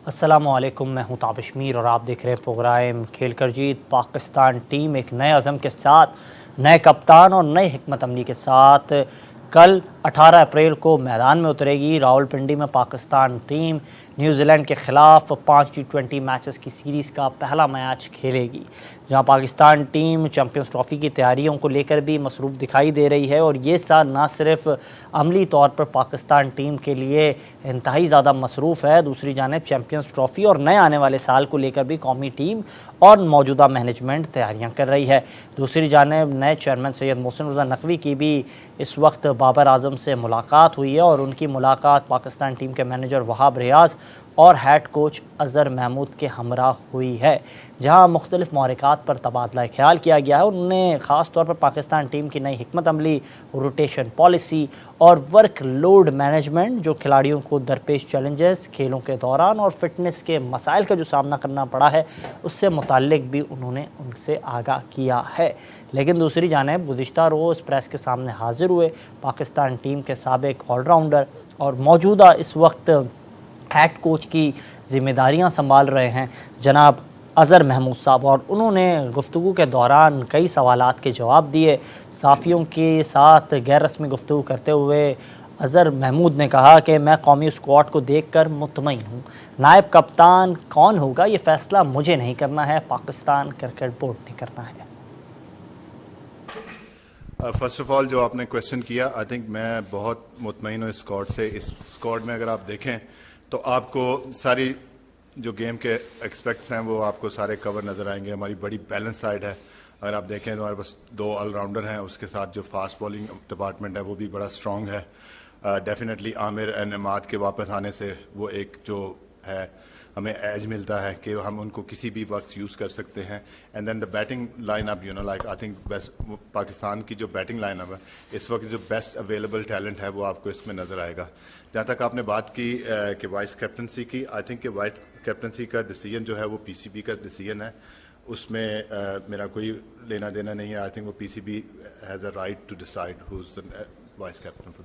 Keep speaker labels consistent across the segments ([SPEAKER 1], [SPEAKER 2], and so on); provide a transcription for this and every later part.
[SPEAKER 1] अस्सलामुअलैकुम, मैं हूं ताबिश मीर और आप देख रहे हैं प्रोग्राम खेल कर जीत। पाकिस्तान टीम एक नए अज़म के साथ, नए कप्तान और नई हिकमत अमली के साथ कल 18 अप्रैल को मैदान में उतरेगी। रावलपिंडी में पाकिस्तान टीम न्यूजीलैंड के ख़िलाफ़ 5 T20 मैचेस की सीरीज़ का पहला मैच खेलेगी, जहां पाकिस्तान टीम चैम्पियंस ट्रॉफ़ी की तैयारियों को लेकर भी मसरूफ़ दिखाई दे रही है। और ये साल ना सिर्फ अमली तौर पर पाकिस्तान टीम के लिए इंतहाई ज़्यादा मसरूफ़ है, दूसरी जानिब चैम्पियंस ट्रॉफ़ी और नए आने वाले साल को लेकर भी कौमी टीम और मौजूदा मैनेजमेंट तैयारियां कर रही है। दूसरी जानिब नए चेयरमैन सैयद मोहसिन रज़ा नकवी की भी इस वक्त बाबर आज़म से मुलाकात हुई है और उनकी मुलाकात पाकिस्तान टीम के मैनेजर वहाब रियाज और हेड कोच अज़हर महमूद के हमरा हुई है, जहां मुख्तलिफ महरक़ात पर तबादला ख्याल किया गया है। उन्होंने ख़ास तौर पर पाकिस्तान टीम की नई हिकमत अमली, रोटेशन पॉलिसी और वर्क लोड मैनेजमेंट, जो खिलाड़ियों को दरपेश चैलेंजेस खेलों के दौरान और फिटनेस के मसाइल का जो सामना करना पड़ा है, उससे मुताल्लिक भी उन्होंने उनसे आगाह किया है। लेकिन दूसरी जानिब गुज़िश्ता रोज़ प्रेस के सामने हाजिर हुए पाकिस्तान टीम के साबिक ऑलराउंडर और मौजूदा इस वक्त हेड कोच की ज़िम्मेदारियां संभाल रहे हैं जनाब अज़हर महमूद साहब, और उन्होंने गुफ्तगू के दौरान कई सवालात के जवाब दिए। साफ़ियों के साथ गैर रस्मी गुफ्तगू करते हुए अज़हर महमूद ने कहा कि मैं कौमी स्क्वाड को देखकर मुतमईन हूँ। नायब कप्तान कौन होगा ये फ़ैसला मुझे नहीं करना है, पाकिस्तान क्रिकेट बोर्ड ने करना है।
[SPEAKER 2] फ़र्स्ट ऑफ़ ऑल जो आपने क्वेश्चन किया, आई थिंक मैं बहुत मुतमईन हूँ इस स्क्वाड से। इस स्क्वाड में अगर आप देखें तो आपको सारी जो गेम के एक्सपेक्ट्स हैं वो आपको सारे कवर नज़र आएंगे। हमारी बड़ी बैलेंस साइड है। अगर आप देखें तो हमारे पास 2 ऑलराउंडर हैं, उसके साथ जो फास्ट बॉलिंग डिपार्टमेंट है वो भी बड़ा स्ट्रॉन्ग है। डेफिनेटली आमिर एंड इमाद के वापस आने से वो एक जो है हमें एज मिलता है कि हम उनको किसी भी वक्त यूज़ कर सकते हैं। And then the batting lineup, you know, like I think best Pakistan की जो बैटिंग लाइनअप है इस वक्त जो बेस्ट अवेलेबल टैलेंट है वो आपको इसमें नज़र आएगा। जहाँ तक आपने बात की कि वाइस कैप्टनसी की, आई थिंक कि वाइस कैप्टनसी का डिसीजन जो है वो पीसीबी का डिसीजन है, उसमें मेरा कोई लेना देना नहीं है। आई थिंक वो PCB has a right to decide who is the vice captain.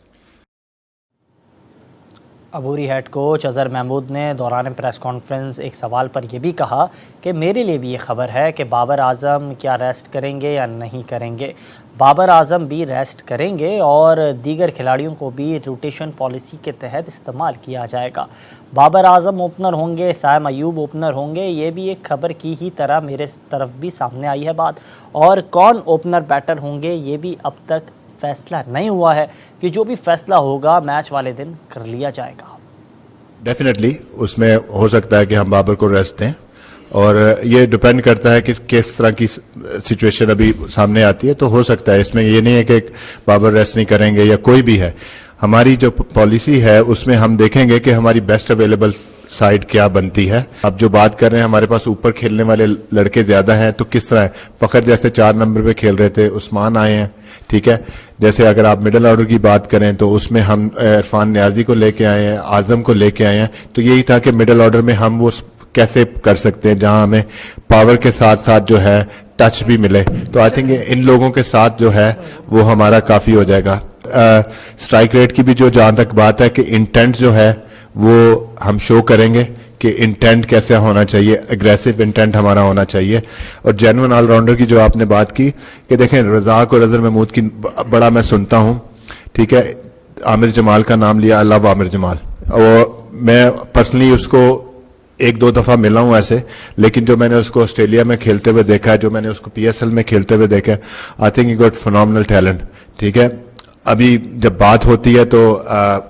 [SPEAKER 1] अबूरी हेड कोच अज़हर महमूद ने दौरान प्रेस कॉन्फ्रेंस एक सवाल पर यह भी कहा कि मेरे लिए भी ये खबर है कि बाबर आज़म क्या रेस्ट करेंगे या नहीं करेंगे। बाबर आज़म भी रेस्ट करेंगे और दीगर खिलाड़ियों को भी रोटेशन पॉलिसी के तहत इस्तेमाल किया जाएगा। बाबर आज़म ओपनर होंगे, साइम अयूब ओपनर होंगे, ये भी एक खबर की ही तरह मेरे तरफ भी सामने आई है बात। और कौन ओपनर बैटर होंगे ये भी अब तक फैसला नहीं हुआ है, कि जो भी फैसला होगा मैच वाले दिन कर लिया जाएगा।
[SPEAKER 2] डेफिनेटली उसमें हो सकता है कि हम बाबर को रेस्ट दें, और ये डिपेंड करता है कि किस तरह की सिचुएशन अभी सामने आती है। तो हो सकता है, इसमें ये नहीं है कि बाबर रेस्ट नहीं करेंगे या कोई भी है। हमारी जो पॉलिसी है उसमें हम देखेंगे कि हमारी बेस्ट अवेलेबल साइड क्या बनती है। अब जो बात कर रहे हैं, हमारे पास ऊपर खेलने वाले लड़के ज्यादा हैं, तो किस तरह है, फखर जैसे 4 नंबर पे खेल रहे थे, उस्मान आए हैं, ठीक है। जैसे अगर आप मिडिल ऑर्डर की बात करें तो उसमें हम इरफान नियाजी को लेके आए हैं, आजम को लेके आए हैं। तो यही था कि मिडिल ऑर्डर में हम वो कैसे कर सकते हैं जहां हमें पावर के साथ साथ जो है टच भी मिले। तो आई थिंक इन लोगों के साथ जो है वो हमारा काफी हो जाएगा। स्ट्राइक रेट की भी जो जहां तक बात है कि इंटेंट जो है वो हम शो करेंगे कि इंटेंट कैसे होना चाहिए, एग्रेसिव इंटेंट हमारा होना चाहिए। और जेन्युइन ऑलराउंडर की जो आपने बात की कि देखें, रज़ाक और अज़हर महमूद की बड़ा मैं सुनता हूं, ठीक है। आमिर जमाल का नाम लिया, आई लव आमिर जमाल, और मैं पर्सनली उसको 1-2 दफ़ा मिला हूं ऐसे, लेकिन जो मैंने उसको ऑस्ट्रेलिया में खेलते हुए देखा है, जो मैंने उसको PSL में खेलते हुए देखा है, I think he got phenomenal talent, ठीक है। अभी जब बात होती है तो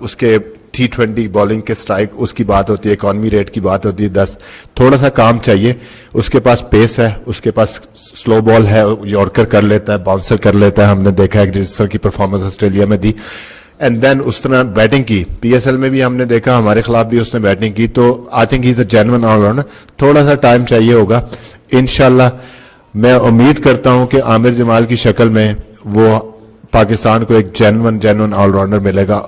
[SPEAKER 2] उसके T20 बॉलिंग के स्ट्राइक उसकी बात होती है, इकॉनमी रेट की बात होती है 10, थोड़ा सा काम चाहिए। उसके पास पेस है, उसके पास स्लो बॉल है, यॉर्कर कर लेता है, बाउंसर कर लेता है, हमने देखा है जिस तरह की परफॉर्मेंस ऑस्ट्रेलिया में दी। एंड देन उस तरह बैटिंग की, PSL में भी हमने देखा, हमारे खिलाफ भी उसने बैटिंग की। तो I think he is a genuine all-rounder. थोड़ा सा टाइम चाहिए होगा, इंशाल्लाह मैं उम्मीद करता हूं कि आमिर जमाल की शक्ल में वो पाकिस्तान को एक जेन्युइन ऑलराउंडर मिलेगा।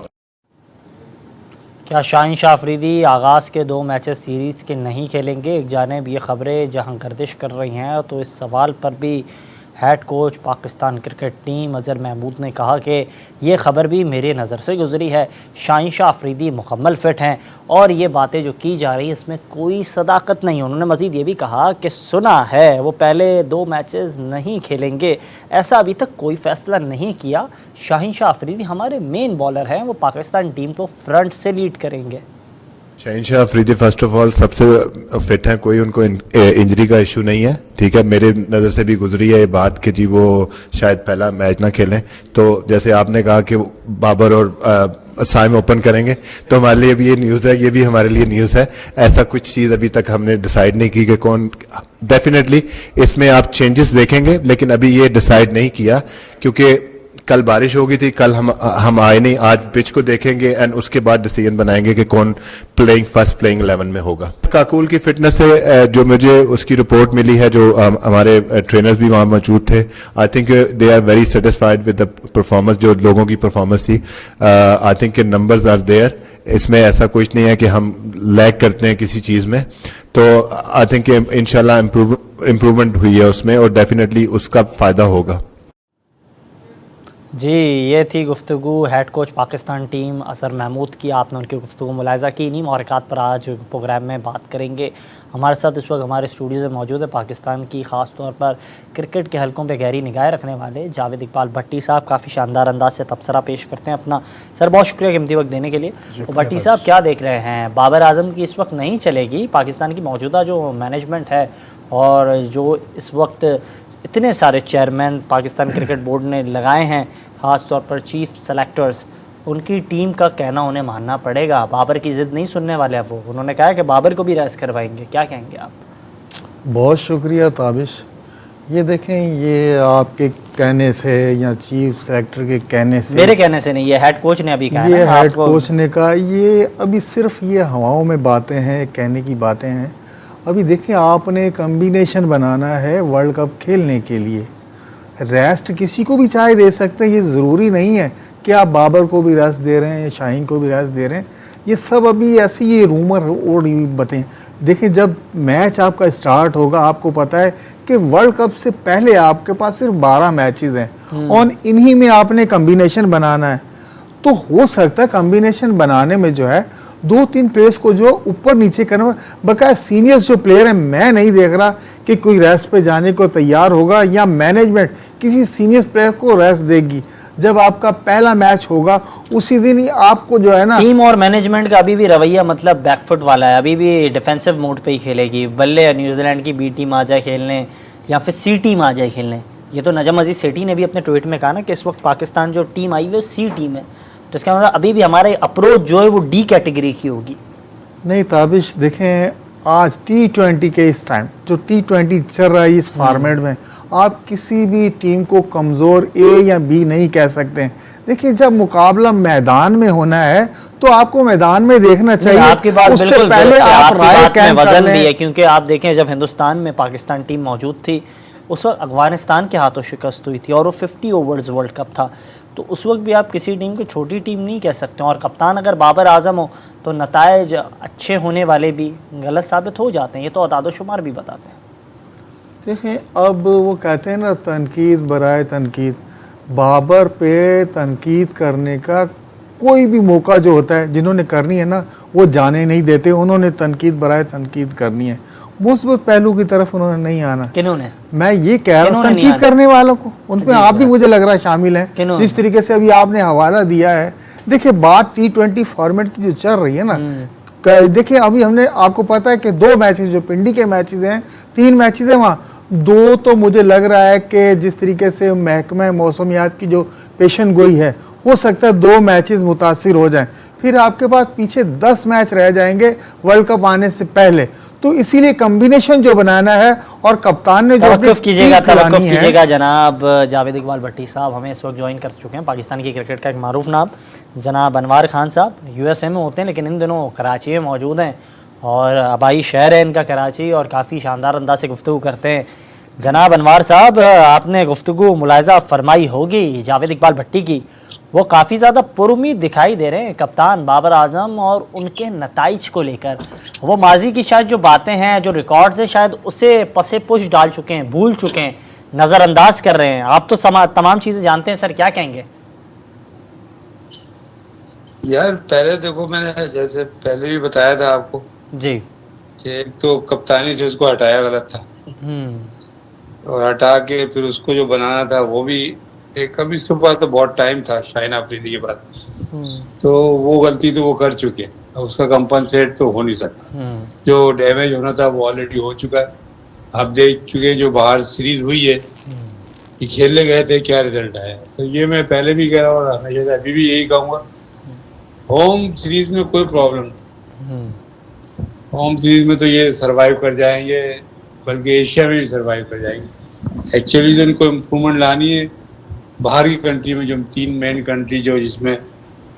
[SPEAKER 1] क्या शाहीन शाह अफरीदी आगाज़ के 2 मैचेस सीरीज़ के नहीं खेलेंगे? एक जानिब ये खबरें जहां गर्दिश कर रही हैं, तो इस सवाल पर भी head coach Pakistan cricket team Azhar Mahmood ने कहा कि ये ख़बर भी मेरे नज़र से गुजरी है, शाहीन शाह अफरीदी मुकम्मल फ़िट हैं और ये बातें जो की जा रही हैं इसमें कोई सदाकत नहीं। उन्होंने मज़ीद ये भी कहा कि सुना है वो पहले 2 मैचेस नहीं खेलेंगे, ऐसा अभी तक कोई फ़ैसला नहीं किया। शाहीन शाह अफरीदी हमारे मेन बॉलर हैं, वो पाकिस्तान टीम को फ्रंट से लीड करेंगे।
[SPEAKER 2] Shaheen Shah Afridi first of all सबसे फिट हैं, कोई उनको इंजरी का इशू नहीं है। ठीक है, मेरे नज़र से भी गुजरी है ये बात कि जी वो शायद पहला मैच ना खेलें। तो जैसे आपने कहा कि बाबर और साइम ओपन करेंगे, तो हमारे लिए भी ये न्यूज़ है, ये भी हमारे लिए न्यूज़ है। ऐसा कुछ चीज़ अभी तक हमने डिसाइड नहीं की कि कौन, डेफिनेटली इसमें आप चेंजेस देखेंगे, लेकिन अभी ये डिसाइड नहीं किया क्योंकि कल बारिश हो गई थी। कल हम आए नहीं, आज पिच को देखेंगे एंड उसके बाद डिसीजन बनाएंगे कि कौन फर्स्ट प्लेइंग 11 में होगा। काकूल की फिटनेस से जो मुझे उसकी रिपोर्ट मिली है, जो हमारे ट्रेनर्स भी वहां मौजूद थे, I think they are very satisfied with the performance, जो लोगों की परफॉर्मेंस थी। I think numbers are there, इसमें ऐसा कुछ नहीं है कि हम लैग करते हैं किसी चीज में। तो आई थिंक इंशाल्लाह इम्प्रूवमेंट हुई है उसमें और डेफिनेटली उसका फायदा होगा।
[SPEAKER 1] जी, ये थी गुफ्तगू head coach Pakistan team Azhar Mahmood की। आपने उनकी गुफ्तगू मुलाहिज़ा की। इन्हीं महरक़ात पर आज प्रोग्राम में बात करेंगे। हमारे साथ इस वक्त हमारे स्टूडियो में मौजूद है पाकिस्तान की ख़ास तौर पर क्रिकेट के हलकों पे गहरी निगाहें रखने वाले जावेद इकबाल भट्टी साहब। काफ़ी शानदार अंदाज से तबसरा पेश करते हैं अपना। सर, बहुत शुक्रिया कीमती वक्त देने के लिए। तो भट्टी साहब, क्या देख रहे हैं, बाबर आजम की इस वक्त नहीं चलेगी, पाकिस्तान की मौजूदा जो मैनेजमेंट है और जो इस वक्त इतने सारे चेयरमैन पाकिस्तान क्रिकेट बोर्ड ने लगाए हैं, ख़ास तौर पर चीफ सेलेक्टर्स, उनकी टीम का कहना उन्हें मानना पड़ेगा। बाबर की ज़िद नहीं सुनने वाले अब वो। उन्होंने कहा है कि बाबर को भी रेस्ट करवाएंगे। क्या कहेंगे आप?
[SPEAKER 3] बहुत शुक्रिया ताबिश। ये देखें, ये आपके कहने से या चीफ सेलेक्टर के कहने से,
[SPEAKER 1] मेरे कहने से नहीं, ये हेड कोच ने अभी कहा,
[SPEAKER 3] ये हेड कोच ने कहा, ये अभी सिर्फ ये हवाओं में बातें हैं, कहने की बातें हैं। अभी देखिए, आपने कम्बिनेशन बनाना है वर्ल्ड कप खेलने के लिए। रेस्ट किसी को भी चाहे दे सकते हैं, ये ज़रूरी नहीं है कि आप बाबर को भी रेस्ट दे रहे हैं, शाहीन को भी रेस्ट दे रहे हैं। ये सब अभी ऐसी ये रूमर और बातें। देखिए, जब मैच आपका स्टार्ट होगा, आपको पता है कि वर्ल्ड कप से पहले आपके पास सिर्फ 12 मैचेस हैं और इन्हीं में आपने कम्बिनेशन बनाना है। तो हो सकता है कम्बिनेशन बनाने में जो है 2-3 प्लेयर्स को जो ऊपर नीचे करना, बकाया सीनियर्स जो प्लेयर हैं, मैं नहीं देख रहा कि कोई रेस्ट पे जाने को तैयार होगा या मैनेजमेंट किसी सीनियर प्लेयर को रेस्ट देगी। जब आपका पहला मैच होगा उसी दिन ही आपको जो है ना,
[SPEAKER 1] टीम और मैनेजमेंट का अभी भी रवैया मतलब बैकफुट वाला है, अभी भी डिफेंसिव मोड पे ही खेलेगी। बल्ले न्यूजीलैंड की बी टीम आ जाए खेलने या फिर सी टीम आ जाए खेलने। ये तो नजम अजीज सेठी ने भी अपने ट्वीट में कहा ना कि इस वक्त पाकिस्तान जो टीम आई वो सी टीम है, तो इसका मतलब अभी भी हमारे अप्रोच जो है वो डी कैटेगरी की होगी।
[SPEAKER 3] नहीं ताबिश, देखें आज T20 के इस टाइम जो T20 चल रहा है इस फॉर्मेट में, आप किसी भी टीम को कमज़ोर ए या बी नहीं कह सकते हैं। देखिए, जब मुकाबला मैदान में होना है तो आपको मैदान में देखना चाहिए।
[SPEAKER 1] आपकी बात
[SPEAKER 3] उससे
[SPEAKER 1] बिल्कुल
[SPEAKER 3] पहले आप राय कैम कर
[SPEAKER 1] वजन
[SPEAKER 3] लें।
[SPEAKER 1] भी है, क्योंकि आप देखें जब हिंदुस्तान में पाकिस्तान टीम मौजूद थी उस वक्त अफगानिस्तान के हाथों शिकस्त हुई थी और वो 50 ओवर्स वर्ल्ड कप था। तो उस वक्त भी आप किसी टीम को छोटी टीम नहीं कह सकते। और कप्तान अगर बाबर आजम हो तो नताइज अच्छे होने वाले भी गलत साबित हो जाते हैं। ये तो अदाद-ओ-शुमार भी बताते हैं।
[SPEAKER 3] देखें, अब वो कहते हैं ना, तनकीद बराए तनकीद। बाबर पे तनकीद करने का कोई भी मौका जो होता है, जिन्होंने करनी है ना, वो जाने नहीं देते। उन्होंने तनकीद बराए तनकीद करनी है, मुस्बत पहलू की तरफ उन्होंने नहीं आना।
[SPEAKER 1] किन्होंने?
[SPEAKER 3] मैं ये कह रहा हूँ तनकीद करने वालों को, उनमें आप भी मुझे लग रहा है शामिल हैं। जिस तरीके से अभी आपने हवाला दिया है, देखिए बात T20 फॉर्मेट की जो चल रही है ना, देखिए अभी हमने, आपको पता है कि 2 मैचेस जो पिंडी के मैचेस हैं, 3 मैचेस हैं, वहाँ 2 तो मुझे लग रहा है कि जिस तरीके से महकमा मौसमियात की जो पेशन गोई है, हो सकता है 2 मैचेस मुतासिर हो जाएं। फिर आपके पास पीछे 10 मैच रह जाएंगे वर्ल्ड कप आने से पहले। तो इसीलिए कम्बिनेशन जो बनाना है और कप्तान ने जो
[SPEAKER 1] तवक्कुफ कीजिएगा जनाब जावेद इकबाल भट्टी साहब हमें इस वक्त ज्वाइन कर चुके हैं। पाकिस्तान की क्रिकेट का एक मारूफ नाम जनाब अनवार खान साहब USA में होते हैं, लेकिन इन दिनों कराची में मौजूद हैं और आबाई शहर है इनका कराची, और काफ़ी शानदार अंदाज से गुफ्तगू करते हैं। जनाब अनवार साहब, आपने गुफ्तगू मुलाहिज़ा फरमाई होगी जावेद इकबाल भट्टी की, वो काफ़ी ज़्यादा पुरुमीद दिखाई दे रहे हैं कप्तान बाबर आजम और उनके नताइज को लेकर। वो माजी की शायद जो बातें हैं, जो रिकॉर्ड्स हैं, शायद उसे पसे पुश डाल चुके हैं, भूल चुके हैं, नज़रअंदाज कर रहे हैं। आप तो तमाम चीज़ें जानते हैं सर, क्या कहेंगे?
[SPEAKER 4] यार पहले देखो, मैंने जैसे पहले भी बताया था आपको
[SPEAKER 1] जी।
[SPEAKER 4] कि एक तो कप्तानी से उसको हटाया गलत था, और हटा के फिर उसको जो बनाना था वो भी एक, अभी इसके पास तो बहुत टाइम था शाहीन अफरीदी के बाद, तो वो गलती तो वो कर चुके हैं, अब उसका कंपनसेट तो हो नहीं सकता। जो डैमेज होना था वो ऑलरेडी हो चुका है। आप देख चुके हैं जो बाहर सीरीज हुई है कि खेलने गए थे क्या रिजल्ट आया। तो ये मैं पहले भी कह रहा हूँ, हमेशा से अभी भी यही कहूँगा, होम सीरीज में कोई प्रॉब्लम नहीं। होम सीरीज में तो ये सरवाइव कर जाएंगे, बल्कि एशिया में भी सरवाइव कर जाएंगे। एक्चुअली जो इनको इम्प्रूवमेंट लानी है बाहर की कंट्री में, जो 3 मेन कंट्री जो जिसमें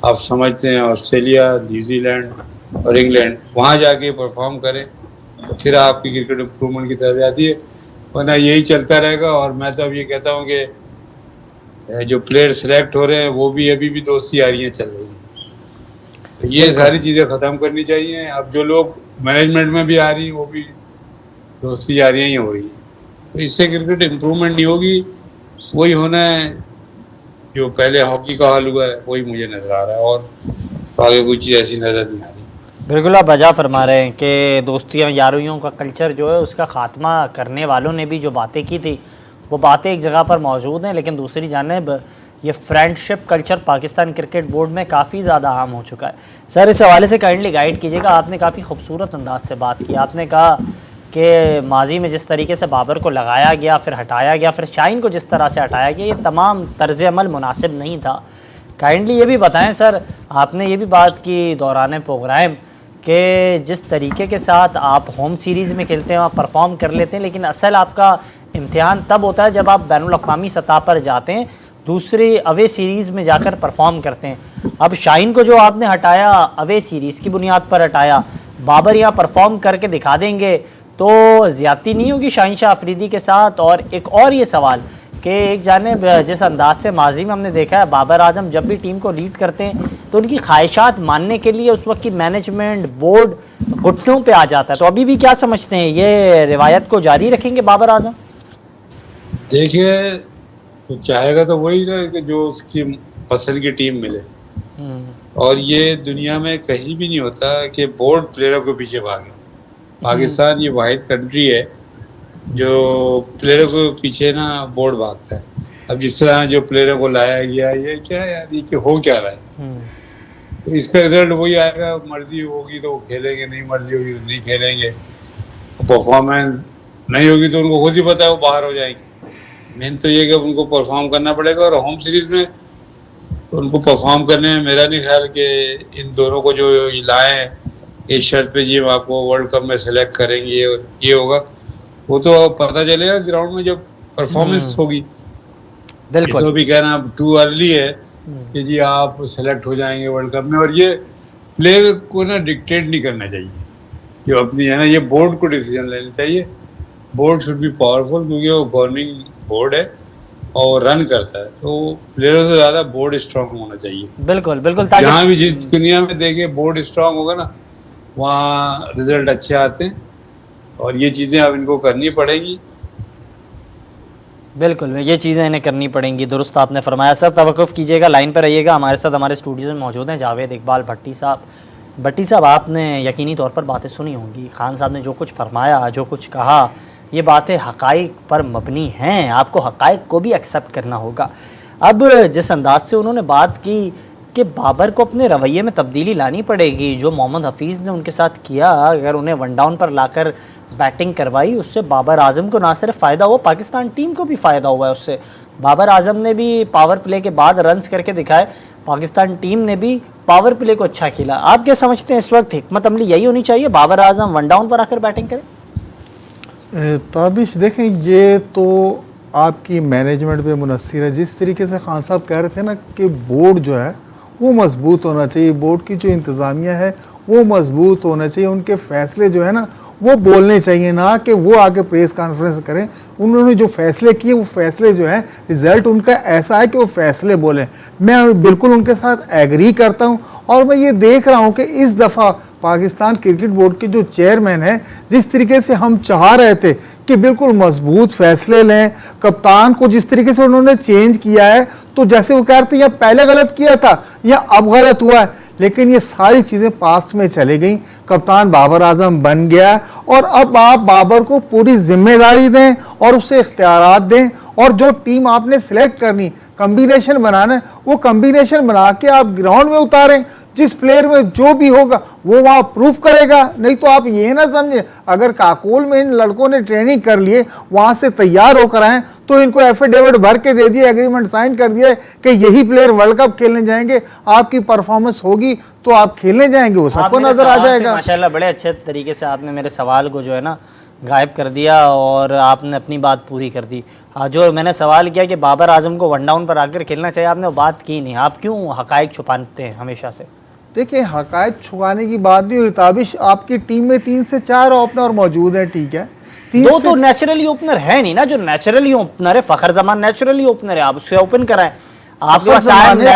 [SPEAKER 4] आप समझते हैं ऑस्ट्रेलिया, न्यूजीलैंड और इंग्लैंड, वहाँ जाके परफॉर्म करें तो फिर आपकी क्रिकेट इम्प्रूवमेंट की तरफ जाती है, वरना यही चलता रहेगा। और मैं तो अब ये कहता हूँ कि जो प्लेयर सिलेक्ट हो रहे हैं वो भी अभी भी दोस्ती यारियाँ चल रही हैं, तो ये सारी चीज़ें ख़त्म करनी चाहिए। अब जो लोग मैनेजमेंट में भी आ रही हैं वो भी दोस्ती यारियाँ ही हो रही हैं, तो इससे क्रिकेट इम्प्रूवमेंट नहीं होगी। वही होना है जो पहले हॉकी का हाल हुआ है, वही मुझे नज़र आ रहा है, और आगे कोई चीज़ ऐसी नज़र नहीं आ रही।
[SPEAKER 1] बिल्कुल आप वजह फरमा रहे हैं कि दोस्तियाँ यारियों का कल्चर जो है उसका ख़ात्मा करने वालों ने भी जो बातें की थी वो बातें एक जगह पर मौजूद हैं, लेकिन दूसरी जानिब ये friendship culture Pakistan cricket board में काफ़ी ज़्यादा आम हो चुका है। सर इस हवाले से काइंडली गाइड कीजिएगा। आपने काफ़ी खूबसूरत अंदाज से बात की। आपने कहा कि माजी में जिस तरीके से बाबर को लगाया गया, फिर हटाया गया, फिर शाहीन को जिस तरह से हटाया गया, ये तमाम तर्ज अमल मुनासिब नहीं था। काइंडली ये भी बताएं सर, आपने ये भी बात की दौरान प्रोग्राम कि जिस तरीके के साथ आप होम सीरीज़ में खेलते हैं आप परफॉर्म कर लेते हैं, लेकिन असल आपका इम्तिहान तब होता है जब आप बैनुल अक़वामी सतह पर जाते हैं, दूसरी अवे सीरीज़ में जाकर परफॉर्म करते हैं। अब शाहीन को जो आपने हटाया अवे सीरीज़ की बुनियाद पर हटाया, बाबर यहाँ परफॉर्म करके दिखा देंगे तो ज़्यादती नहीं होगी शाहीन शाह अफरीदी के साथ? और एक और ये सवाल कि एक जानिब जिस अंदाज से माजी में हमने देखा है बाबर आजम जब भी टीम को लीड करते हैं तो उनकी ख्वाहिशात मानने के लिए उस वक्त की मैनेजमेंट बोर्ड घुटनों पे आ जाता है, तो अभी भी क्या समझते हैं ये रिवायत को जारी रखेंगे बाबर आजम?
[SPEAKER 4] देखिए, तो चाहेगा तो वही ना कि जो उसकी पसंद की टीम मिले, और ये दुनिया में कहीं भी नहीं होता कि बोर्ड प्लेयरों के पीछे भागे। पाकिस्तान ये वाहिद कंट्री है जो प्लेयरों के पीछे ना बोर्ड भागता है। अब जिस तरह जो प्लेयरों को लाया गया, ये क्या है यार, ये कि हो क्या रहा है, तो इसका रिजल्ट वही आएगा। मर्जी होगी तो वो खेलेंगे, नहीं मर्जी होगी तो नहीं खेलेंगे। परफॉर्मेंस नहीं होगी तो उनको खुद ही पता है वो बाहर हो जाएंगे। मेन तो ये कि उनको परफॉर्म करना पड़ेगा, और होम सीरीज में उनको परफॉर्म करने में मेरा नहीं ख्याल कि इन दोनों को जो लाए हैं इस शर्त पे जी हम आपको वर्ल्ड कप में सेलेक्ट करेंगे और ये होगा, वो तो पता चलेगा ग्राउंड में जब परफॉर्मेंस होगी।
[SPEAKER 1] बिल्कुल,
[SPEAKER 4] तो भी कहना टू अर्ली है कि जी आप सेलेक्ट हो जाएंगे वर्ल्ड कप में, और ये प्लेयर को ना डिक्टेट नहीं करना चाहिए जो अपनी है ना, ये बोर्ड को डिसीजन लेना चाहिए। बोर्ड शुड बी पावरफुल, क्योंकि वो गवर्निंग बोर्ड है और रन करता है, तो प्लेयरों से ज़्यादा बोर्ड स्ट्रांग होना चाहिए।
[SPEAKER 1] बिल्कुल बिल्कुल,
[SPEAKER 4] जहाँ भी जिस दुनिया में देखे बोर्ड स्ट्रांग होगा ना वहाँ रिजल्ट अच्छे आते हैं, और ये चीज़ें अब इनको करनी पड़ेगी।
[SPEAKER 1] बिल्कुल ये चीज़ें इन्हें करनी पड़ेंगी, दुरुस्त आपने फरमाया। सर तवक्कुफ़ कीजिएगा, लाइन पर रहिएगा। हमारे साथ हमारे स्टूडियो में मौजूद हैं जावेद इकबाल भट्टी साहब। भट्टी साहब, आपने यकीनी तौर पर बातें सुनी होंगी। खान साहब ने जो कुछ फरमाया, जो कुछ कहा, ये बातें हक़ाइक़ पर मबनी हैं, आपको हक़ाइक़ को भी एक्सेप्ट करना होगा। अब जिस अंदाज से उन्होंने बात की कि बाबर को अपने रवैये में तब्दीली लानी पड़ेगी, जो मोहम्मद हफीज़ ने उनके साथ किया, अगर उन्हें वन डाउन पर लाकर बैटिंग करवाई, उससे बाबर आजम को ना सिर्फ फ़ायदा हुआ, पाकिस्तान टीम को भी फ़ायदा हुआ है उससे। बाबर आजम ने भी पावर प्ले के बाद रन्स करके दिखाए, पाकिस्तान टीम ने भी पावर प्ले को अच्छा खेला। आप क्या समझते हैं इस वक्त हिकमत अमली यही होनी चाहिए, बाबर आजम वन डाउन पर आकर बैटिंग करें?
[SPEAKER 3] ताबिश देखें, ये तो आपकी मैनेजमेंट पे मुनस्सिर है। जिस तरीके से खान साहब कह रहे थे ना कि बोर्ड जो है वो मजबूत होना चाहिए, बोर्ड की जो इंतज़ामिया है वो मजबूत होना चाहिए, उनके फैसले जो है ना वो बोलने चाहिए, ना कि वो आके प्रेस कॉन्फ्रेंस करें। उन्होंने जो फैसले किए वो फैसले जो है रिजल्ट उनका ऐसा है कि वो फैसले बोलें। मैं बिल्कुल उनके साथ एग्री करता हूं और मैं ये देख रहा हूं कि इस दफ़ा पाकिस्तान क्रिकेट बोर्ड के जो चेयरमैन हैं, जिस तरीके से हम चाह रहे थे कि बिल्कुल मजबूत फैसले लें, कप्तान को जिस तरीके से उन्होंने चेंज किया है, तो जैसे वो कह रहे थे या पहले गलत किया था या अब गलत हुआ है, लेकिन ये सारी चीज़ें पास्ट में चले गई। कप्तान बाबर आजम बन गया और अब आप बाबर को पूरी जिम्मेदारी दें और उसे इख्तियारात दें, और जो टीम आपने सिलेक्ट करनी, कम्बिनेशन बनाना है, वो कम्बिनेशन बना के आप ग्राउंड में उतारें। जिस प्लेयर में जो भी होगा वो वहाँ प्रूफ करेगा। नहीं तो आप ये ना समझे अगर काकोल में इन लड़कों ने ट्रेनिंग कर लिए, वहाँ से तैयार होकर आए, तो इनको एफिडेविट भर के दे दिया, एग्रीमेंट साइन कर दिया कि यही प्लेयर वर्ल्ड कप खेलने जाएंगे, आपकी परफॉर्मेंस होगी तो आप खेलने जाएंगे, वो सबको नजर आ जाएगा।
[SPEAKER 1] माशाल्लाह बड़े अच्छे तरीके से आपने मेरे सवाल को जो है ना गायब कर दिया और आपने अपनी बात पूरी कर दी। जो मैंने सवाल किया कि बाबर आजम को वन डाउन पर आकर खेलना चाहिए, आपने वो बात की नहीं। आप क्यों हकायक छुपाते हैं हमेशा से?
[SPEAKER 3] देखिए, हकायक छुपाने की बात नहीं, ताबिश आपकी टीम में 3 से 4 ओपनर मौजूद हैं, ठीक है,
[SPEAKER 1] दो तो नेचुरली ओपनर है नहीं ना, जो नेचुरली ओपनर है फखर जमान नेचुरली ओपनर है, आप उससे ओपन कराएं। आपके पास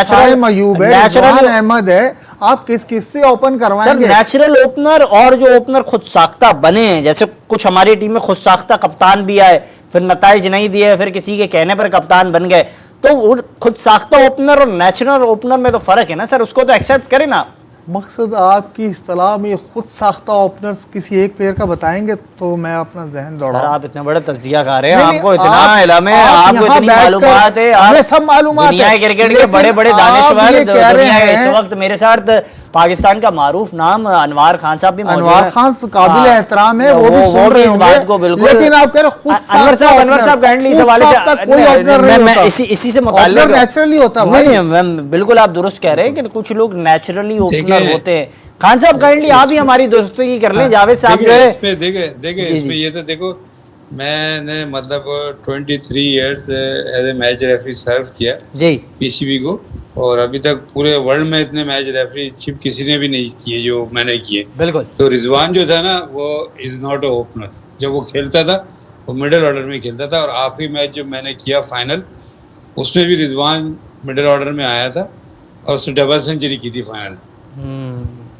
[SPEAKER 3] साइम अयूब है, रिजवान अहमद है, आप किस से ओपन करवाएंगे?
[SPEAKER 1] नेचुरल ओपनर और जो ओपनर खुद साख्ता बने हैं, जैसे कुछ हमारी टीम में खुद साख्ता कप्तान भी आए, फिर नताइज नहीं दिए, फिर किसी के कहने पर कप्तान बन गए, तो वो खुद साख्ता ओपनर और नेचुरल ओपनर में तो फर्क है ना सर, उसको तो एक्सेप्ट करें ना।
[SPEAKER 3] मकसद आपकी इस्तिलाह में खुद साख्ता ओपनर्स किसी एक प्लेयर का बताएंगे तो मैं अपना जहन दौड़ा।
[SPEAKER 1] आप इतने बड़े तज्जिया कर रहे हैं, आपको इतना इल्म है, आपको इतनी मालूमात है,
[SPEAKER 3] हमें सब मालूमात है,
[SPEAKER 1] दुनिया क्रिकेट के बड़े बड़े दानिशवर दुनिया के इस वक्त मेरे साथ पाकिस्तान का मारूफ नाम अनवार खान साहब भी मौजूद हैं।
[SPEAKER 3] अनवार खान काबिल एहतराम है, वो भी सुन रहे
[SPEAKER 1] इस बात को बिल्कुल, लेकिन आप कह रहे खुद अनवर साहब काइंडली इस हवाले से मैं इसी से मुताल्लिक
[SPEAKER 3] नेचुरली होता है।
[SPEAKER 1] बिल्कुल आप दुरुस्त कह रहे हैं कि कुछ लोग नेचुरली ओपनर होते हैं। खान साहब काइंडली आप ही हमारी दोस्ती कर लें, जावेद साहब जो है
[SPEAKER 4] इसमें देखे इसमें ये तो देखो, मैंने मतलब 23 years as a match referee serve किया
[SPEAKER 1] जी
[SPEAKER 4] पीसीबी को, और अभी तक पूरे वर्ल्ड में इतने मैच रेफरीशिप किसी ने भी नहीं किए जो मैंने किए।
[SPEAKER 1] बिल्कुल।
[SPEAKER 4] तो रिजवान जो था ना वो इज नॉट अ ओपनर, जब वो खेलता था वो मिडिल ऑर्डर में खेलता था, और आखिरी मैच जो मैंने किया फाइनल, उसमें भी रिजवान मिडिल ऑर्डर में आया था और उसने डबल सेंचुरी की थी फाइनल।